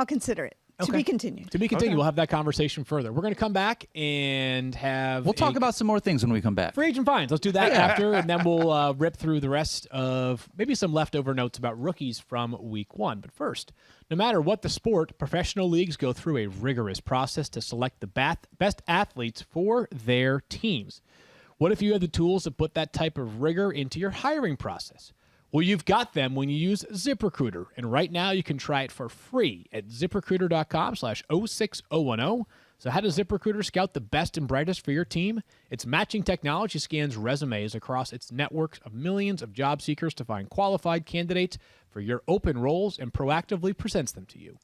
consider it. To be continued. To be continued. We'll have that conversation further. We're going to come back and have... We'll talk about some more things when we come back. Free agent fines. Let's do that after, and then we'll rip through the rest of maybe some leftover notes about rookies from week 1. But first, no matter what the sport, professional leagues go through a rigorous process to select the best athletes for their teams. What if you had the tools to put that type of rigor into your hiring process? Well, you've got them when you use ZipRecruiter, and right now you can try it for free at ZipRecruiter.com/06010. So how does ZipRecruiter scout the best and brightest for your team? Its matching technology scans resumes across its networks of millions of job seekers to find qualified candidates for your open roles and proactively presents them to you.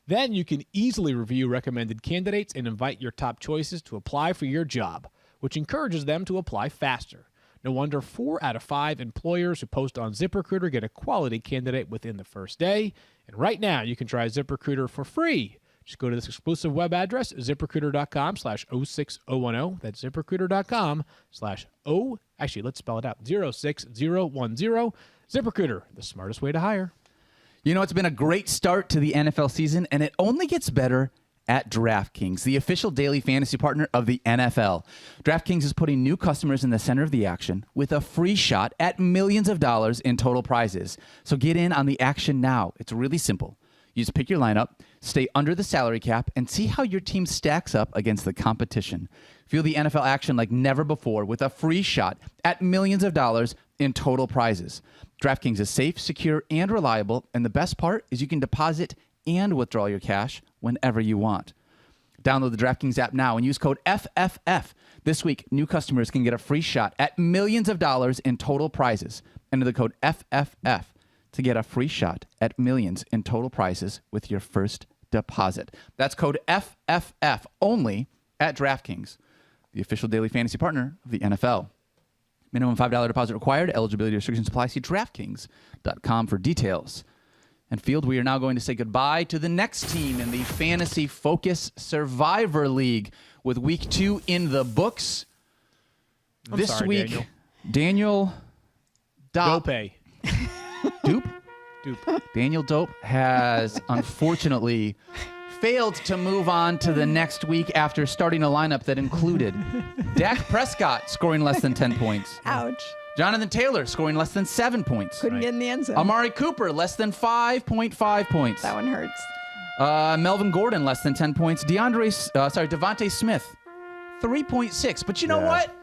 Then you can easily review recommended candidates and invite your top choices to apply for your job, which encourages them to apply faster. No wonder 4 out of 5 employers who post on ZipRecruiter get a quality candidate within the first day. And right now, you can try ZipRecruiter for free. Just go to this exclusive web address, ZipRecruiter.com/06010. That's ZipRecruiter.com/0. Actually, let's spell it out. 06010. ZipRecruiter, the smartest way to hire. You know, it's been a great start to the NFL season, and it only gets better at DraftKings, the official daily fantasy partner of the NFL. DraftKings is putting new customers in the center of the action with a free shot at millions of dollars in total prizes. So get in on the action now. It's really simple. You just pick your lineup, stay under the salary cap, and see how your team stacks up against the competition. Feel the NFL action like never before with a free shot at millions of dollars in total prizes. DraftKings is safe, secure, and reliable, and the best part is you can deposit and withdraw your cash whenever you want. Download the DraftKings app now and use code FFF. This week, new customers can get a free shot at millions of dollars in total prizes. Enter the code FFF to get a free shot at millions in total prizes with your first deposit. That's code FFF only at DraftKings, the official daily fantasy partner of the NFL. Minimum $5 deposit required. Eligibility restrictions apply. See DraftKings.com for details. And Field, we are now going to say goodbye to the next team in the Fantasy Focus Survivor League with Week 2 in the books. This week, Daniel Dopp. Doop? Daniel Dopp has unfortunately failed to move on to the next week after starting a lineup that included Dak Prescott scoring less than 10 points. Ouch. Jonathan Taylor scoring less than 7 points. Couldn't get in the end zone. Amari Cooper less than 5.5 points. That one hurts. Melvin Gordon less than 10 points. Devontae Smith 3.6. But you know what?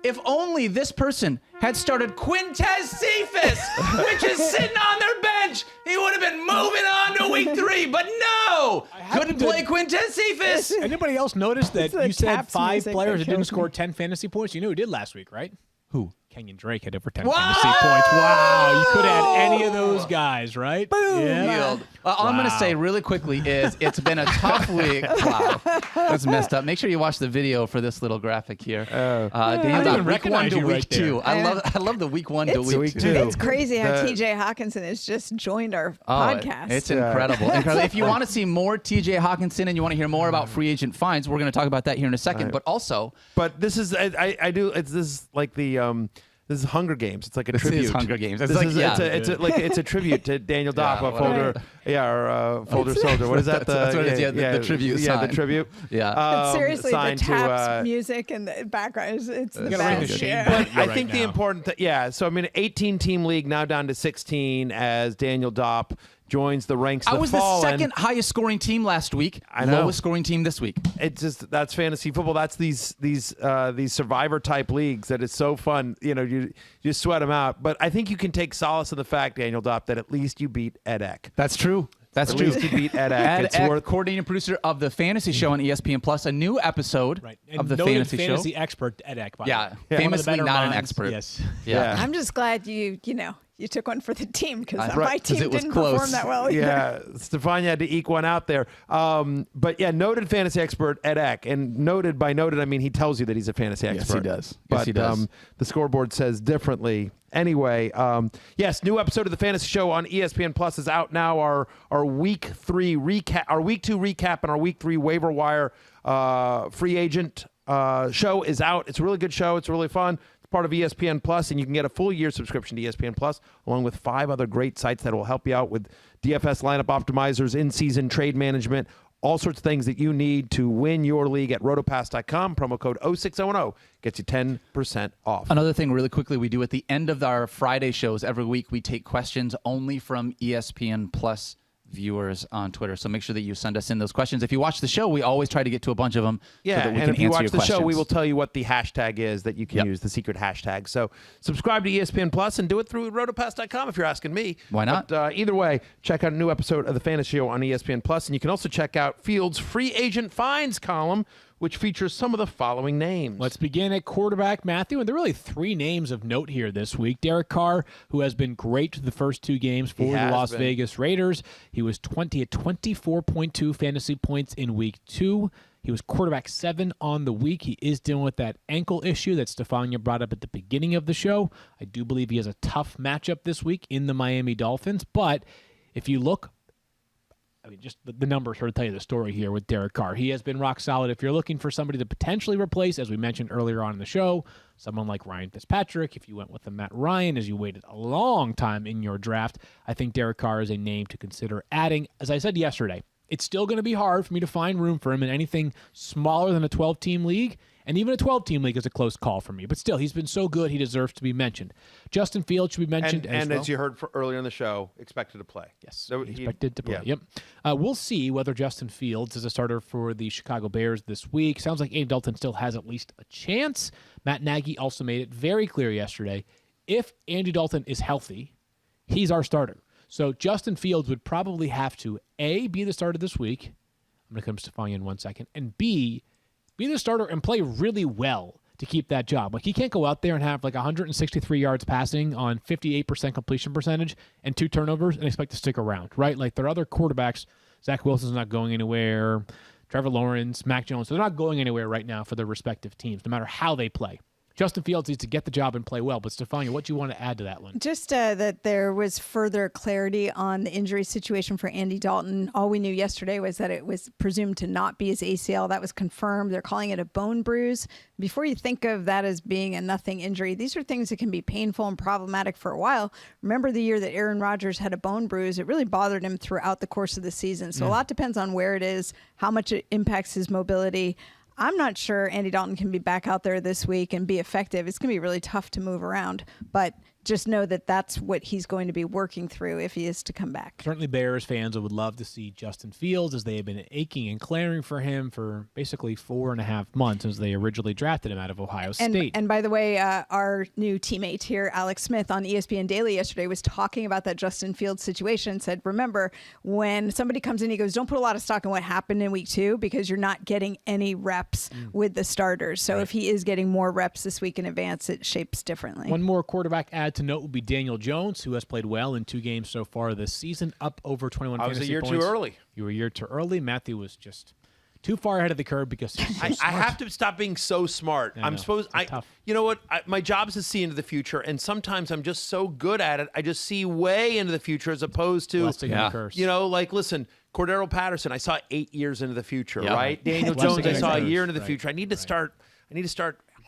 If only this person had started Quintez Cephus, which is sitting on their bench, he would have been moving on to week 3. But no, couldn't play Quintez Cephus. Anybody else notice that you said Caps 5 music players that that didn't kills score me. 10 fantasy points? You know who did last week, right? Who? Kenyon Drake had over 10 fantasy points. Wow, you could add any of those guys, right? Boom. Yeah. All I'm going to say really quickly is it's been a tough week. Wow, that's messed up. Make sure you watch the video for this little graphic here. Daniel Dopp, week 1 to week 2. I love the week 1 to week 2. It's crazy how TJ Hockenson has just joined our podcast. It's incredible. If you want to see more TJ Hockenson and you want to hear more about free agent fines, we're going to talk about that here in a second. But also, this is this is like the. This is Hunger Games. It's like a tribute. This is Hunger Games. It's a tribute to Daniel Dopp, Folder Soldier. What is that? That's what it is. The tribute. Yeah, the tribute. Yeah. But seriously, the taps music and the background it's the best. But I think the important so I mean, 18-team league now down to 16 as Daniel Dopp joins the ranks of the fallen. The second highest scoring team last week. I know. Lowest scoring team this week. It's just that's fantasy football. That's these survivor type leagues that is so fun. You know, you sweat them out. But I think you can take solace in the fact, Daniel Dopp, that at least you beat Ed Eck. That's true. That's At true. least he beat Ed Eck. Ed It's Eck, worth. coordinating producer of the Fantasy Show on ESPN Plus, a new episode Right. of the noted Fantasy Show. expert Ed Eck, by Yeah, the way. famously One of the not better an minds. expert. Yes. Yeah. I'm just glad you took one for the team because Right, my 'cause team it was didn't close. perform that well either. Yeah, Stephania had to eke one out there. But yeah, noted fantasy expert Ed Eck, and noted by noted, I mean he tells you that he's a fantasy Yes, expert. he does. But Yes, he does. The scoreboard says differently. Anyway, yes, new episode of the Fantasy Show on ESPN Plus is out now. Our week 3 recap, our week 2 recap, and our week 3 waiver wire free agent show is out. It's a really good show. It's really fun. It's part of ESPN Plus, and you can get a full year subscription to ESPN Plus, along with 5 other great sites that will help you out with DFS lineup optimizers, in-season trade management, all sorts of things that you need to win your league at rotopass.com. Promo code 0600 gets you 10% off. Another thing really quickly we do at the end of our Friday shows every week, we take questions only from ESPN Plus viewers on Twitter. So make sure that you send us in those questions. If you watch the show, we always try to get to a bunch of them Yeah, so that we and can if you answer watch your the questions. show, we will tell you what the hashtag is that you can use, the secret hashtag. So subscribe to ESPN Plus and do it through rotopass.com if you're asking me. Why not? But either way, check out a new episode of the Fantasy Show on ESPN Plus, and you can also check out Field's free agent finds column, which features some of the following names. Let's begin at quarterback, Matthew. And there are really 3 names of note here this week. Derek Carr, who has been great the first 2 games for the Las Vegas Raiders. He was 20 at 24.2 fantasy points in week 2. He was quarterback 7 on the week. He is dealing with that ankle issue that Stephania brought up at the beginning of the show. I do believe he has a tough matchup this week in the Miami Dolphins. But if you look, I mean, just the numbers sort of tell you the story here with Derek Carr. He has been rock solid. If you're looking for somebody to potentially replace, as we mentioned earlier on in the show, someone like Ryan Fitzpatrick, if you went with a Matt Ryan as you waited a long time in your draft, I think Derek Carr is a name to consider adding. As I said yesterday, it's still going to be hard for me to find room for him in anything smaller than a 12-team league. And even a 12-team league is a close call for me. But still, he's been so good, he deserves to be mentioned. Justin Fields should be mentioned as well. And as you heard earlier in the show, expected to play. Yes, So expected to play. yeah. Yep. We'll see whether Justin Fields is a starter for the Chicago Bears this week. Sounds like Andy Dalton still has at least a chance. Matt Nagy also made it very clear yesterday, if Andy Dalton is healthy, he's our starter. So Justin Fields would probably have to, A, be the starter this week. I'm going to come to Stephania in 1 second. And B, be the starter and play really well to keep that job. Like, he can't go out there and have like 163 yards passing on 58% completion percentage and 2 turnovers and expect to stick around, right? Like, there are other quarterbacks. Zach Wilson's not going anywhere. Trevor Lawrence, Mac Jones, they're not going anywhere right now for their respective teams, no matter how they play. Justin Fields needs to get the job and play well. But, Stephania, what do you want to add to that one? Just that there was further clarity on the injury situation for Andy Dalton. All we knew yesterday was that it was presumed to not be his ACL. That was confirmed. They're calling it a bone bruise. Before you think of that as being a nothing injury, these are things that can be painful and problematic for a while. Remember the year that Aaron Rodgers had a bone bruise? It really bothered him throughout the course of the season. So a lot depends on where it is, how much it impacts his mobility. I'm not sure Andy Dalton can be back out there this week and be effective. It's going to be really tough to move around, but just know that that's what he's going to be working through if he is to come back. Certainly Bears fans would love to see Justin Fields, as they have been aching and clamoring for him for basically 4.5 months as they originally drafted him out of Ohio State. And by the way, our new teammate here, Alex Smith, on ESPN Daily yesterday was talking about that Justin Fields situation, said, remember, when somebody comes in, he goes, don't put a lot of stock in what happened in week 2 because you're not getting any reps with the starters. So if he is getting more reps this week in advance, it shapes differently. One more quarterback add to note would be Daniel Jones, who has played well in 2 games so far this season, up over 21 fantasy points. I was a year too early. You were a year too early. Matthew was just too far ahead of the curve because he's so I have to stop being so smart. I know. Tough. You know what? My job is to see into the future, and sometimes I'm just so good at it. I just see way into the future as opposed to, Blessing and a curse. you know, like, listen, Cordero Patterson, I saw 8 years into the future, Yeah. right? Daniel Blessing Jones, I and a saw a curse. year into the Right. future. I need to start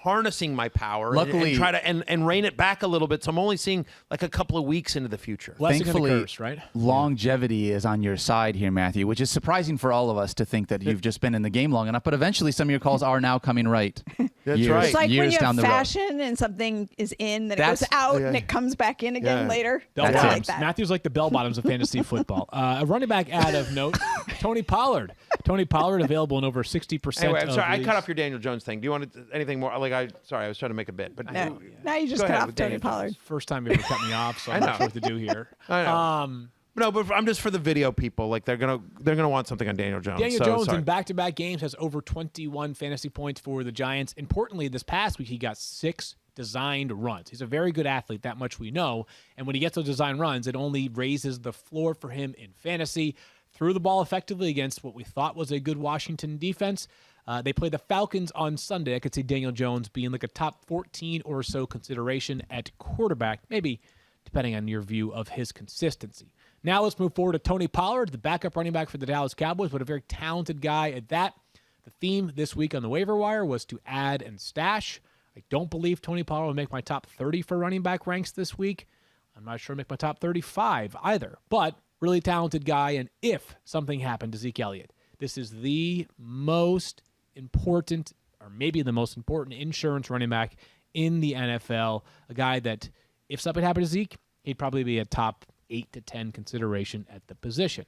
harnessing my power Luckily- and try to and rein it back a little bit. So I'm only seeing like a couple of weeks into the future. Blessing and a Thankfully, curse, right? longevity is on your side here, Matthew, which is surprising for all of us to think that you've just been in the game long enough. But eventually, some of your calls are now coming right. That's years, right. It's like when years you down have the road. fashion and something is in, then it goes That's- out and it comes back in again Yeah. later. Bell That's Kinda it. bottoms. like that. Matthew's like the bell bottoms of fantasy football. A running back ad of note, Tony Pollard. Tony Pollard available in over 60% Anyway, I'm of sorry. I leagues. cut off your Daniel Jones thing. Do you want anything more? Like, I was trying to make a bit, but Now you just Go cut ahead off with Tony Daniel Pollard. First time you ever cut me off, so I'm I not know. sure what to do here. I know. No, but I'm just for the video people. Like they're gonna want something on Daniel Jones. Daniel Jones in back-to-back games has over 21 fantasy points for the Giants. Importantly, this past week he got 6 designed runs. He's a very good athlete, that much we know. And when he gets those designed runs, it only raises the floor for him in fantasy. Threw the ball effectively against what we thought was a good Washington defense. They play the Falcons on Sunday. I could see Daniel Jones being like a top 14 or so consideration at quarterback, maybe depending on your view of his consistency. Now let's move forward to Tony Pollard, the backup running back for the Dallas Cowboys, but a very talented guy at that. The theme this week on the waiver wire was to add and stash. I don't believe Tony Pollard will make my top 30 for running back ranks this week. I'm not sure he'll make my top 35 either, but really talented guy. And if something happened to Zeke Elliott, this is the most important, or maybe the most important insurance running back in the NFL. A guy that if something happened to Zeke, he'd probably be a top 8 to 10 consideration at the position.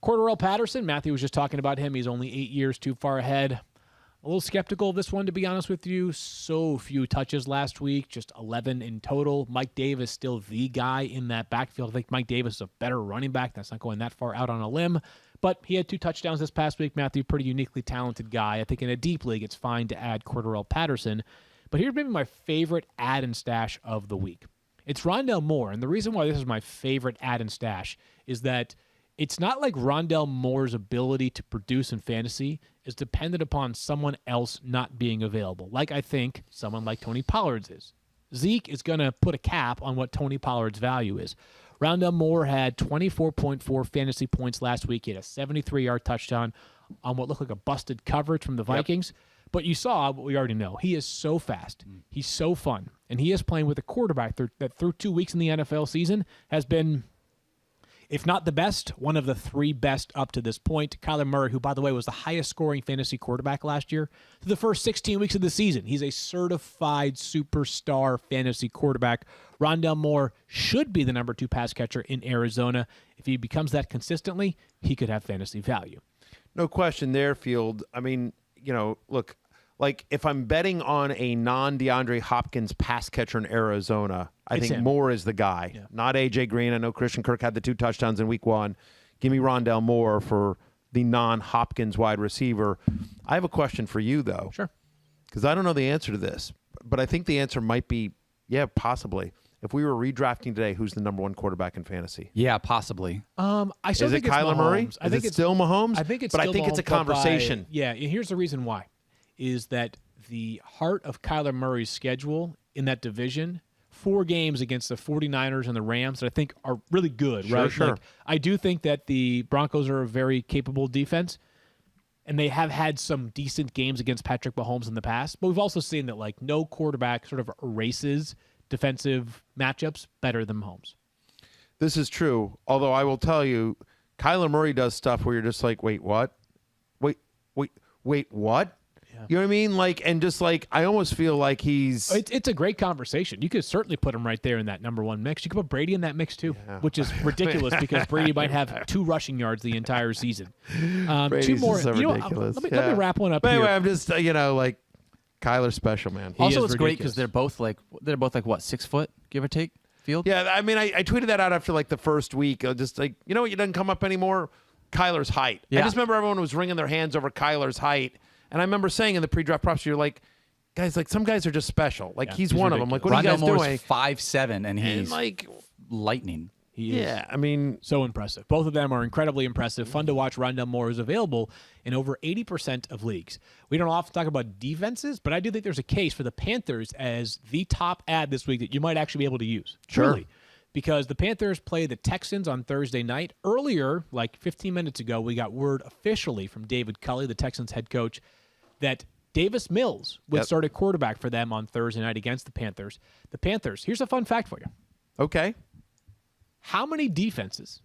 Cordarrelle Patterson, Matthew was just talking about him. He's only 8 years too far ahead. A little skeptical of this one, to be honest with you. So few touches last week, just 11 in total. Mike Davis still the guy in that backfield. I think Mike Davis is a better running back. That's not going that far out on a limb. But he had 2 touchdowns this past week. Matthew, pretty uniquely talented guy. I think in a deep league, it's fine to add Cordarrelle Patterson. But here's maybe my favorite add and stash of the week. It's Rondale Moore. And the reason why this is my favorite add and stash is that it's not like Rondale Moore's ability to produce in fantasy is dependent upon someone else not being available, like I think someone like Tony Pollard's is. Zeke is going to put a cap on what Tony Pollard's value is. Rondale Moore had 24.4 fantasy points last week. He had a 73-yard touchdown on what looked like a busted coverage from the Vikings. Yep. But you saw what we already know. He is so fast. He's so fun. And he is playing with a quarterback that through 2 weeks in the NFL season has been, if not the best, one of the 3 best up to this point. Kyler Murray, who, by the way, was the highest scoring fantasy quarterback last year, through the first 16 weeks of the season. He's a certified superstar fantasy quarterback. Rondale Moore should be the number 2 pass catcher in Arizona. If he becomes that consistently, he could have fantasy value. No question there, Field. I mean, look, like if I'm betting on a non-DeAndre Hopkins pass catcher in Arizona, I think Moore is the guy, not A.J. Green. I know Christian Kirk had the 2 touchdowns in week 1. Give me Rondale Moore for the non-Hopkins wide receiver. I have a question for you, though. Sure. Because I don't know the answer to this, but I think the answer might be, possibly. If we were redrafting today, who's the number 1 quarterback in fantasy? Yeah, possibly. I still think it's Kyler Murray? I think it's still Mahomes? I think it's but still I think Mahomes, it's a conversation. And here's the reason why. Is that the heart of Kyler Murray's schedule in that division, 4 games against the 49ers and the Rams that I think are really good, right? Sure. Like, I do think that the Broncos are a very capable defense, and they have had some decent games against Patrick Mahomes in the past, but we've also seen that like no quarterback sort of erases defensive matchups better than Mahomes. This is true, although I will tell you, Kyler Murray does stuff where you're just like, wait, what? Wait, what? You know what I mean? Like, and just like, I almost feel like he's... It's a great conversation. You could certainly put him right there in that number 1 mix. You could put Brady in that mix too, which is ridiculous because Brady might have 2 rushing yards the entire season. 2 more. So ridiculous. Let me wrap one up but anyway, here. I'm just, like, Kyler's special, man. Also, it's great because they're both like what, 6 foot, give or take, Field? Yeah, I mean, I tweeted that out after like the first week. Just like, you know what, it doesn't come up anymore? Kyler's height. Yeah. I just remember everyone was wringing their hands over Kyler's height. And I remember saying in the pre-draft props, you're like, guys, like some guys are just special. Like he's one ridiculous. Of them. Like, what are you guys doing? 5'7", and he's like lightning. He is. I mean, so impressive. Both of them are incredibly impressive. Fun to watch. Rondale Moore is available in over 80% of leagues. We don't often talk about defenses, but I do think there's a case for the Panthers as the top ad this week that you might actually be able to use. Sure. Truly. Because the Panthers play the Texans on Thursday night. Earlier, like 15 minutes ago, we got word officially from David Culley, the Texans head coach, that Davis Mills would start at quarterback for them on Thursday night against the Panthers. The Panthers, here's a fun fact for you. Okay. How many defenses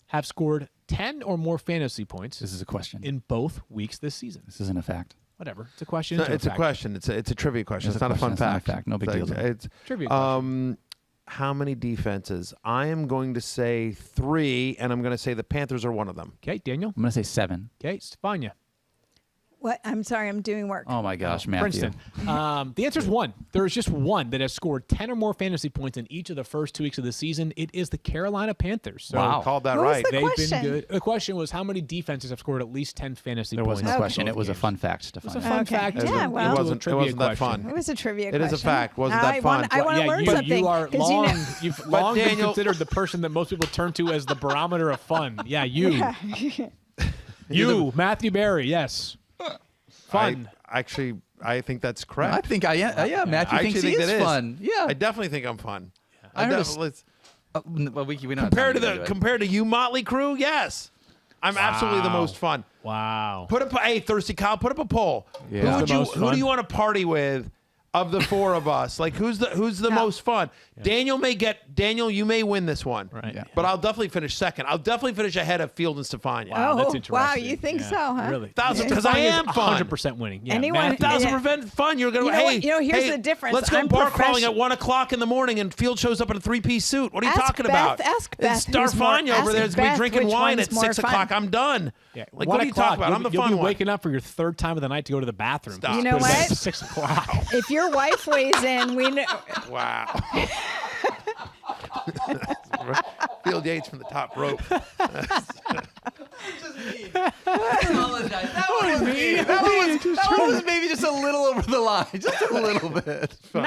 have scored 10 or more fantasy points? This is a question. In both weeks this season. This isn't a fact. Whatever. It's a question. It's a question. It's a trivia question. It's not a fun fact. Not a fact. No big deal. It's trivia question. How many defenses? I am going to say 3, and I'm going to say the Panthers are one of them. Okay, Daniel. I'm going to say 7. Okay, Stephania. What? I'm sorry, I'm doing work. Oh my gosh, Matthew. Princeton. The answer is one. There is just one that has scored 10 or more fantasy points in each of the first 2 weeks of the season. It is the Carolina Panthers. So Wow. Called that What was right. the they've question? been good. The question was how many defenses have scored at least 10 fantasy There points. was no question. in both It was a games. fun fact, It was Stefan. a fun Okay. fact. Yeah, It well. wasn't It wasn't that fun. It was a trivia It question. is a fact. Wasn't Now that fun? I want to learn you, something. you are 'cause long. know- You've long been Daniel- considered the person that most people turn to as the barometer of fun. Yeah, you. Yeah. You, Matthew Berry. Yes. Fun. I think that's correct. I think I am. Yeah, Matthew I thinks actually he think is that fun. Yeah. I definitely think I'm fun. I heard definitely, well, we don't have compared time to do it. compared to you, Motley Crue, yes, I'm absolutely the Wow. most fun. Wow. Hey, Thirsty Kyle, put up a poll. Yeah. Who's the most Who fun? do you want to party with of the four of us? Like, who's the most fun? Daniel, you may win this one. Right. Yeah. But I'll definitely finish second. I'll definitely finish ahead of Field and Stefania. Wow, that's Oh, interesting. wow, you think Yeah, so, huh? Really? Because I am fun. 100% winning. Yeah, Anyone- Matthew- 1,000% fun. You're gonna You know what- here's hey, the difference. Let's go I'm bar crawling profession- at 1 o'clock in the morning, and Field shows up in a 3-piece suit. What are you Ask talking Beth- about? ask Beth who's Starfania more- over there is ask gonna be Beth drinking which wine one's at more 6 fun. o'clock. I'm done. Yeah, Like, 1 what are you o'clock, talking about? I'm the you'll fun be one. waking up for your third time of the night to go to the bathroom. Stop. You know Because what? it's 6 o'clock. If your wife weighs in, we know. Wow. Field Yates from the top rope. Apologize. That was me. That one was maybe just a little over the line. Just a little bit. No,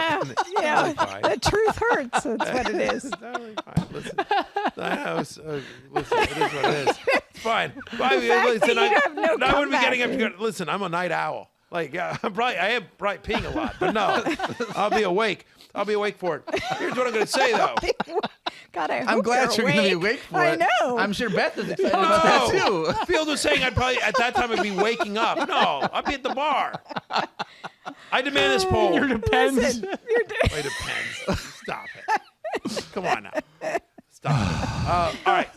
yeah, fine. the truth hurts. That's what it is. Totally fine. Listen, listen, it is what it is. It's fine. fact that you have no I wouldn't be getting up. comeback. Listen, I'm a night owl. Like, yeah, I am probably peeing a lot, but no, I'll be awake. I'll be awake for it. Here's what I'm going to say, though. God, I hope I'm glad you're you're going to be awake for I it. know. I'm sure Beth is excited about that too. Field was saying at that time I'd be waking up. No, I'd be at the bar. I demand this poll. Your depends. Listen, you're It depends. Stop it. Come on now. Stop it. All right.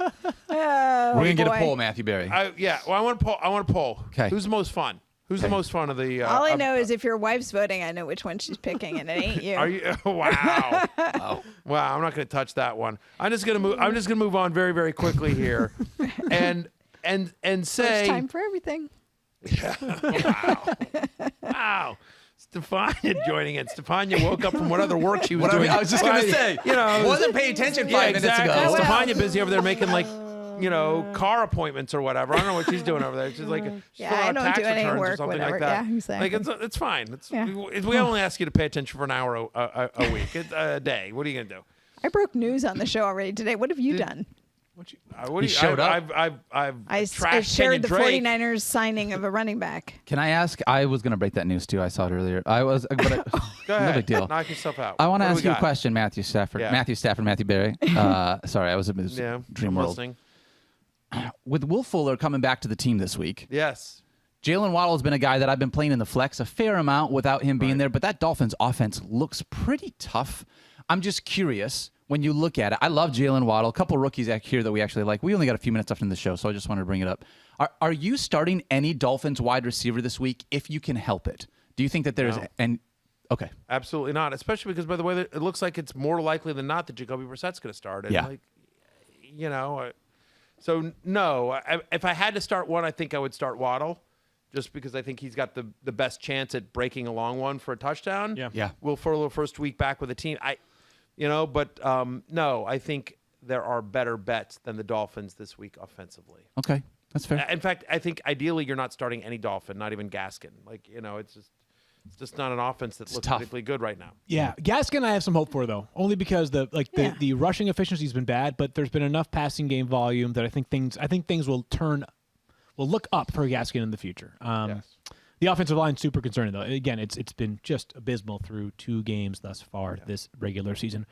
Oh, We're going to get a boy. poll, Matthew Berry. Well, I want to poll. Okay. Who's the most fun? Who's the most fun of the? All I know is if your wife's voting, I know which one she's picking, and it ain't you. Are you? Wow. Wow. I'm not going to touch that one. I'm just going to move on very, very quickly here, and say. It's time for everything. Wow. Stefania joining in. Stefania woke up from what other work she was doing. I was just going to say, wasn't paying attention 5 minutes exactly. ago. Well. Stefania busy over there making car appointments or whatever. I don't know what she's doing over there. She's like, she's Yeah, filling I out don't tax do any returns or work, something whatever. like that. Yeah, exactly. Like it's fine. Yeah. We only ask you to pay attention for an hour a week, a day. What are you gonna do? I broke news on the show already today. What have you done? He showed up. I've I trashed shared the Drake. 49ers signing of a running back. Can I ask? I was going to break that news too. I saw it earlier. But Go no ahead. big deal. Knock yourself out. I want to What do ask we you a got? question, Matthew Stafford. Yeah. Matthew Berry. Sorry, I was in Yeah. dream I'm world. listening. With Will Fuller coming back to the team this week, Yes. Jalen Waddle has been a guy that I've been playing in the flex a fair amount without him being there, but that Dolphins offense looks pretty tough. I'm just curious when you look at it. I love Jalen Waddle. A couple rookies here that we actually like. We only got a few minutes left in the show, so I just wanted to bring it up. Are you starting any Dolphins wide receiver this week if you can help it? Do you think that there's No. Okay. Absolutely not. Especially because, by the way, it looks like it's more likely than not that Jacoby Brissett's going to start. And Yeah. So no. If I had to start one, I think I would start Waddle, just because I think he's got the best chance at breaking a long one for a touchdown. Yeah. Will Fuller first week back with the team. No. I think there are better bets than the Dolphins this week offensively. Okay. That's fair. In fact, I think ideally you're not starting any Dolphin, not even Gaskin. It's just not an offense that looks tough. particularly good right now. Yeah, Gaskin I have some hope for though, only because the rushing efficiency's been bad, but there's been enough passing game volume that I think things will look up for Gaskin in the future. Yes. The offensive line's super concerning though. Again, it's been just abysmal through 2 games thus far this regular season.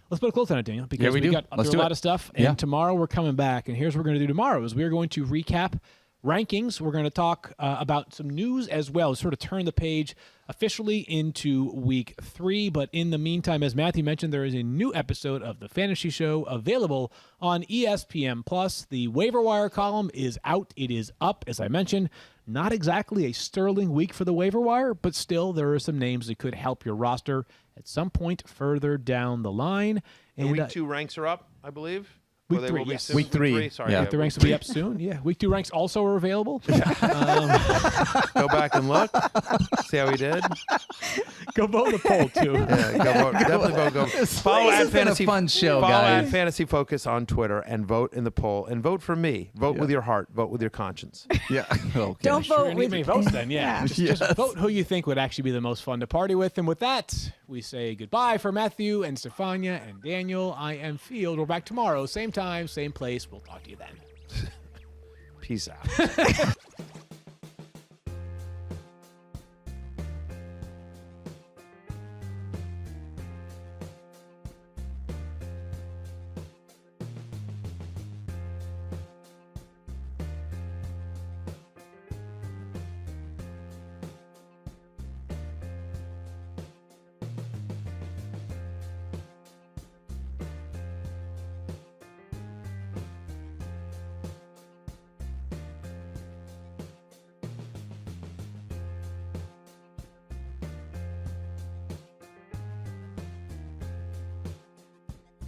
Let's put a close on it, Daniel, because we we do. got Let's through do a it. lot of stuff, and Yeah. tomorrow we're coming back, and here's what we're going to do tomorrow is we're going to recap rankings. We're going to talk about some news as well, sort of turn the page officially into week 3. But in the meantime, as Matthew mentioned, there is a new episode of the Fantasy Show available on ESPN Plus. The waiver wire column is out. It is up, as I mentioned. Not exactly a sterling week for the waiver wire, but still there are some names that could help your roster at some point further down the line. The And week 2 ranks are up, I believe. Week Or they 3, will be yes. soon? Week 3. Sorry. Yeah. The ranks will be up soon. Yeah. Week 2 ranks also are available. Go back and look. See how he did. Go vote in the poll, too. Yeah, go vote. Definitely vote. Go. Follow This at has been a Fantasy fun show, Follow guys. at Fantasy Focus on Twitter and vote in the poll and vote for me. Vote with your heart. Vote with your conscience. Yeah. Okay. Don't Sure, vote need with many votes then, yeah. Just Yes. vote who you think would actually be the most fun to party with. And with that, we say goodbye for Matthew and Stephania and Daniel. I am Field. We're back tomorrow, same time, same place. We'll talk to you then. Peace out.